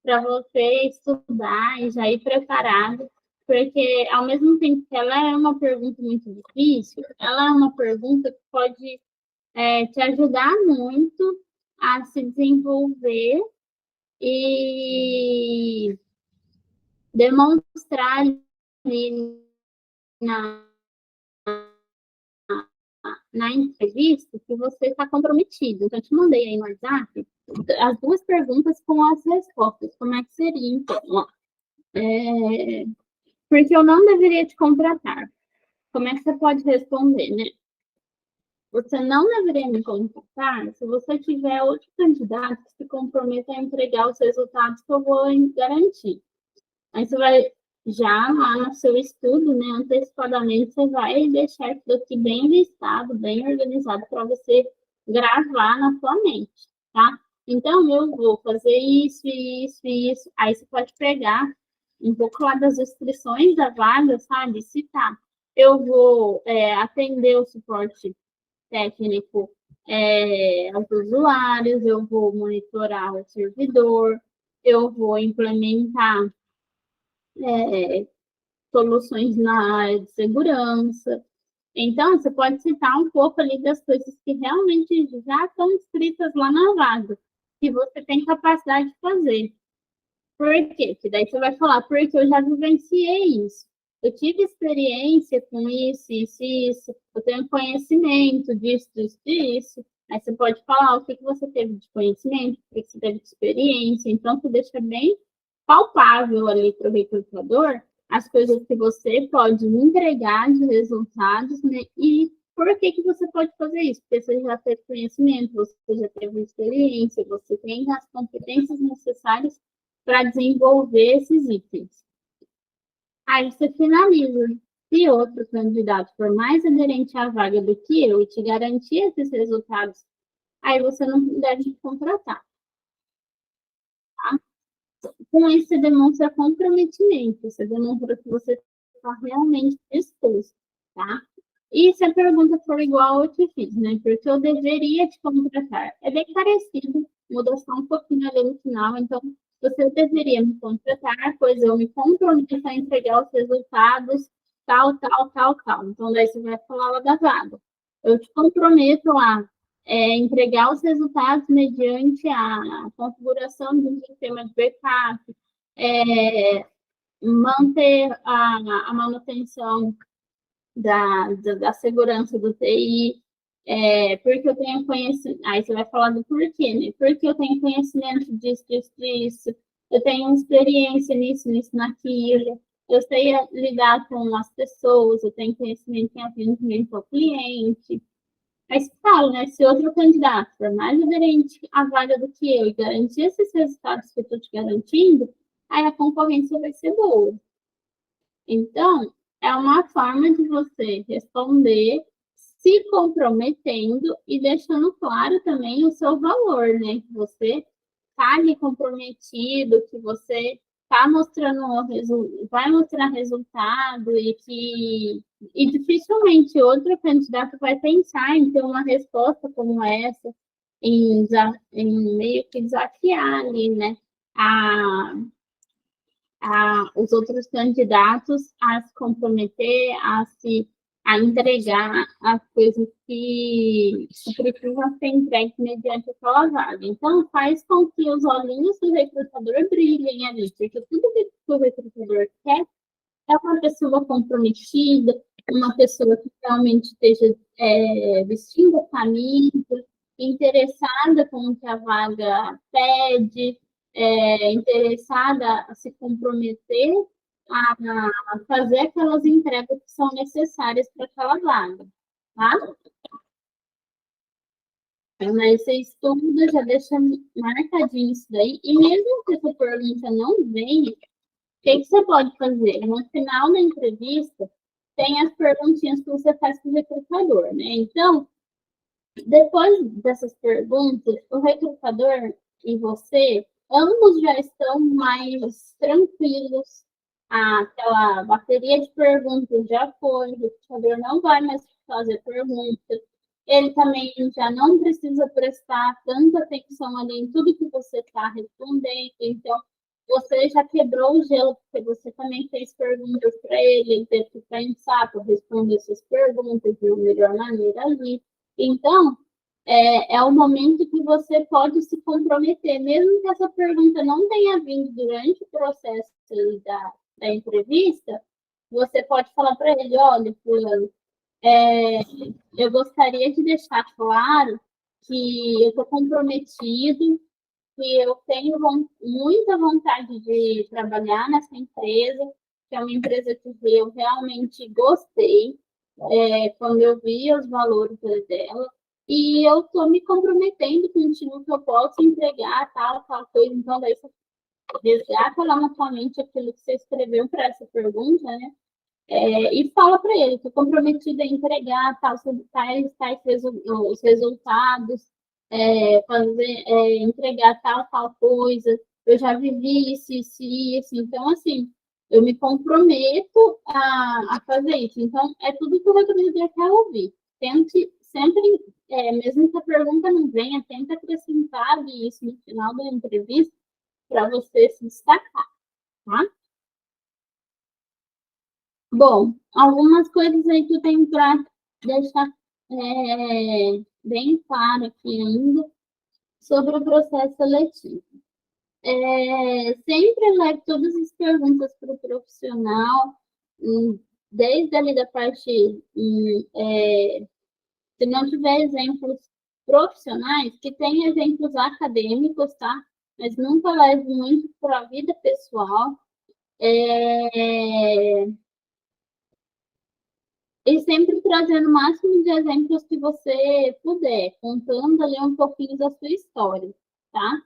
para você estudar e já ir preparado, porque ao mesmo tempo que ela é uma pergunta muito difícil, ela é uma pergunta que pode te ajudar muito a se desenvolver e demonstrar ali na, na entrevista que você está comprometido. Então, eu te mandei aí no WhatsApp as duas perguntas com as respostas. Como é que seria, então? Porque eu não deveria te contratar. Como é que você pode responder, né? Você não deveria me contratar se você tiver outro candidato que se comprometa a entregar os resultados que eu vou garantir. Aí você vai, já lá no seu estudo, né, antecipadamente, você vai deixar isso aqui bem listado, bem organizado para você gravar na sua mente, tá? Então, eu vou fazer isso, isso, isso. Aí você pode pegar um pouco lá das inscrições da vaga, sabe? Citar. Eu vou atender o suporte técnico aos usuários, eu vou monitorar o servidor, eu vou implementar soluções na área de segurança. Então, você pode citar um pouco ali das coisas que realmente já estão escritas lá na vaga, que você tem capacidade de fazer. Por quê? Que daí você vai falar, porque eu já vivenciei isso. Eu tive experiência com isso, eu tenho conhecimento disso, disso, disso. Aí você pode falar o que você teve de conhecimento, o que você teve de experiência. Então, você deixa bem palpável ali para o recrutador as coisas que você pode entregar de resultados, né? E por que você pode fazer isso? Porque você já teve conhecimento, você já teve experiência, você tem as competências necessárias para desenvolver esses itens. Aí você finaliza. Se outro candidato for mais aderente à vaga do que eu e te garantir esses resultados, aí você não deve contratar. Tá? Com isso, você demonstra comprometimento, você demonstra que você está realmente disposto, tá? E se a pergunta for igual eu te fiz, né? Porque eu deveria te contratar. É bem parecido, muda só um pouquinho ali no final. Então, você deveria me contratar, pois eu me comprometo a entregar os resultados, tal, tal, tal, tal. Então, daí você vai falar lá da vaga. Eu te comprometo a entregar os resultados mediante a configuração de um sistema de backup, manter a manutenção da segurança do TI, porque eu tenho conhecimento. Aí você vai falar do porquê, né? Porque eu tenho conhecimento disso, disso, disso, eu tenho experiência nisso, nisso, naquilo, eu sei lidar com as pessoas, eu tenho conhecimento em atendimento ao cliente. Aí você fala, né? Se outro candidato for mais aderente à vaga do que eu e garantir esses resultados que eu estou te garantindo, aí a concorrência vai ser boa. Então, é uma forma de você responder se comprometendo e deixando claro também o seu valor, né? Que você está ali comprometido, que você está mostrando, vai mostrar resultado e dificilmente outro candidato vai pensar em ter uma resposta como essa, em meio que desafiar ali, né, a, os outros candidatos a se comprometer, a entregar as coisas que precisam ser entregues mediante aquela vaga. Então, faz com que os olhinhos do recrutador brilhem ali, porque tudo que o recrutador quer é uma pessoa comprometida, uma pessoa que realmente esteja vestindo a camisa, interessada com o que a vaga pede, interessada a se comprometer a fazer aquelas entregas que são necessárias para aquela vaga, tá? Mas você estuda, já deixa marcadinho isso daí, e mesmo que essa pergunta não venha, que você pode fazer? No final da entrevista, tem as perguntinhas que você faz para o recrutador, né? Então, depois dessas perguntas, o recrutador e você, ambos já estão mais tranquilos. Aquela bateria de perguntas já foi, o recrutador não vai mais fazer perguntas. Ele também já não precisa prestar tanta atenção ali em tudo que você está respondendo. Então, você já quebrou o gelo, porque você também fez perguntas para ele, ele teve que pensar para responder essas perguntas de uma melhor maneira ali. Então, é o momento que você pode se comprometer, mesmo que essa pergunta não tenha vindo durante o processo da entrevista, você pode falar para ele, olha, fulano, eu gostaria de deixar claro que eu estou comprometido, que eu tenho muita vontade de trabalhar nessa empresa, que é uma empresa que eu realmente gostei, quando eu vi os valores dela, e eu estou me comprometendo contigo que eu posso entregar tal coisa. Então, daí você resgata lá na sua mente aquilo que você escreveu para essa pergunta, né? E fala para ele, estou comprometida a entregar tais os resultados, entregar tal coisa, eu já vivi isso. Então, assim, eu me comprometo a fazer isso. Então, é tudo que o recrutador quer ouvir. Tente sempre, mesmo que a pergunta não venha, tenta acrescentar isso no final da entrevista para você se destacar, tá? Bom, algumas coisas aí que eu tenho para deixar bem claro aqui ainda sobre o processo seletivo. Sempre leve todas as perguntas para o profissional, desde ali da parte, se não tiver exemplos profissionais, que tem exemplos acadêmicos, tá? Mas nunca leve muito para a vida pessoal. E sempre trazendo o máximo de exemplos que você puder, contando ali um pouquinho da sua história, tá?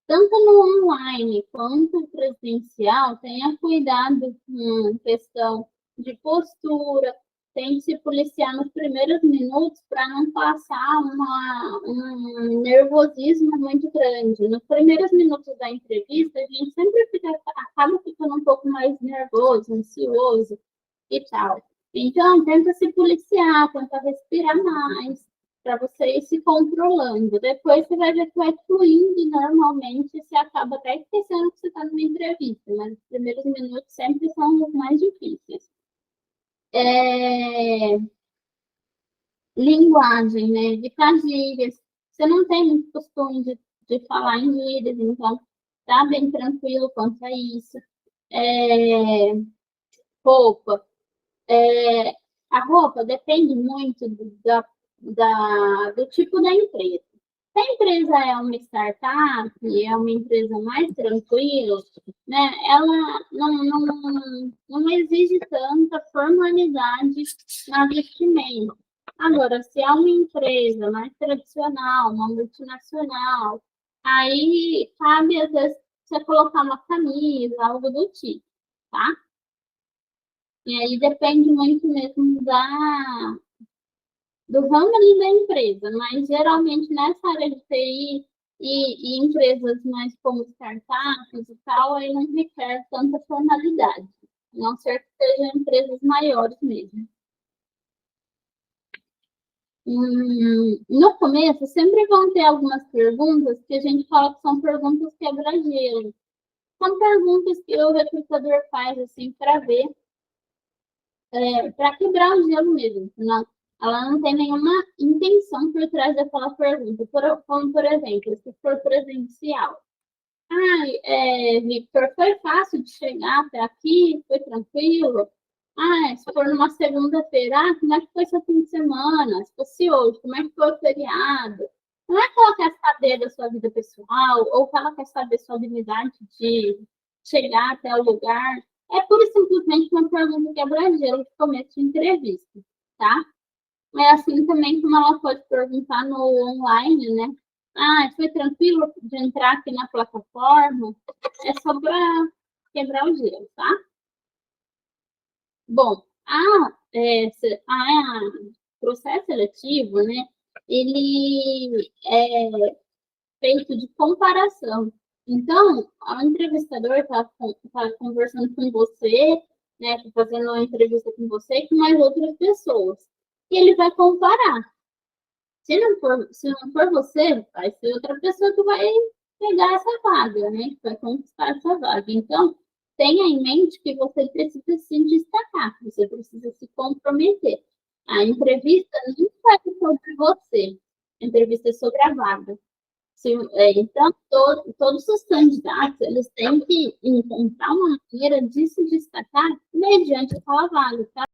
Tanto no online quanto presencial, tenha cuidado com questão de postura, tem que se policiar nos primeiros minutos para não passar um nervosismo muito grande. Nos primeiros minutos da entrevista, a gente sempre acaba ficando um pouco mais nervoso, ansioso e tal. Então, tenta se policiar, tenta respirar mais, para você ir se controlando. Depois você vai ver que vai fluindo e normalmente você acaba até esquecendo que você está numa entrevista, mas os primeiros minutos sempre são os mais difíceis. Linguagem, né? Evitar gírias. Você não tem muito costume de falar em gírias, então tá bem tranquilo quanto a isso. Roupa. É, a roupa depende muito do tipo da empresa. Se a empresa é uma startup, é uma empresa mais tranquila, né, ela não exige tanta formalidade na vestimenta. Agora, se é uma empresa mais tradicional, uma multinacional, aí cabe, às vezes, você colocar uma camisa, algo do tipo, tá? E aí depende muito mesmo do ramo ali da empresa, mas geralmente nessa área de TI e empresas mais como startups e tal, aí não requer tanta formalidade, a não ser que sejam empresas maiores mesmo. No começo, sempre vão ter algumas perguntas que a gente fala que são perguntas quebra-gelo. São perguntas que o recrutador faz, assim, para ver, para quebrar o gelo mesmo. Não, ela não tem nenhuma intenção por trás daquela pergunta. Como, por exemplo, se for presencial. Victor, foi fácil de chegar até aqui? Foi tranquilo? Se for numa segunda-feira, como é que foi seu fim de semana? Se fosse hoje, como é que foi o feriado? Não é que ela quer saber da sua vida pessoal, ou que ela quer saber sua habilidade de chegar até o lugar. É pura e simplesmente uma pergunta quebra-gelo de começo de entrevista, tá? É assim também como ela pode perguntar no online, né? Foi tranquilo de entrar aqui na plataforma? É só para quebrar o gelo, tá? Bom, processo seletivo, né? Ele é feito de comparação. Então, o entrevistador está conversando com você, né? Tá fazendo uma entrevista com você e com mais outras pessoas. E ele vai comparar. Se não for você, vai ser outra pessoa que vai pegar essa vaga, né? Que vai conquistar essa vaga. Então, tenha em mente que você precisa se destacar, você precisa se comprometer. A entrevista não é sobre você, a entrevista é sobre a vaga. Então, todos os candidatos eles têm que encontrar uma maneira de se destacar mediante aquela vaga, tá?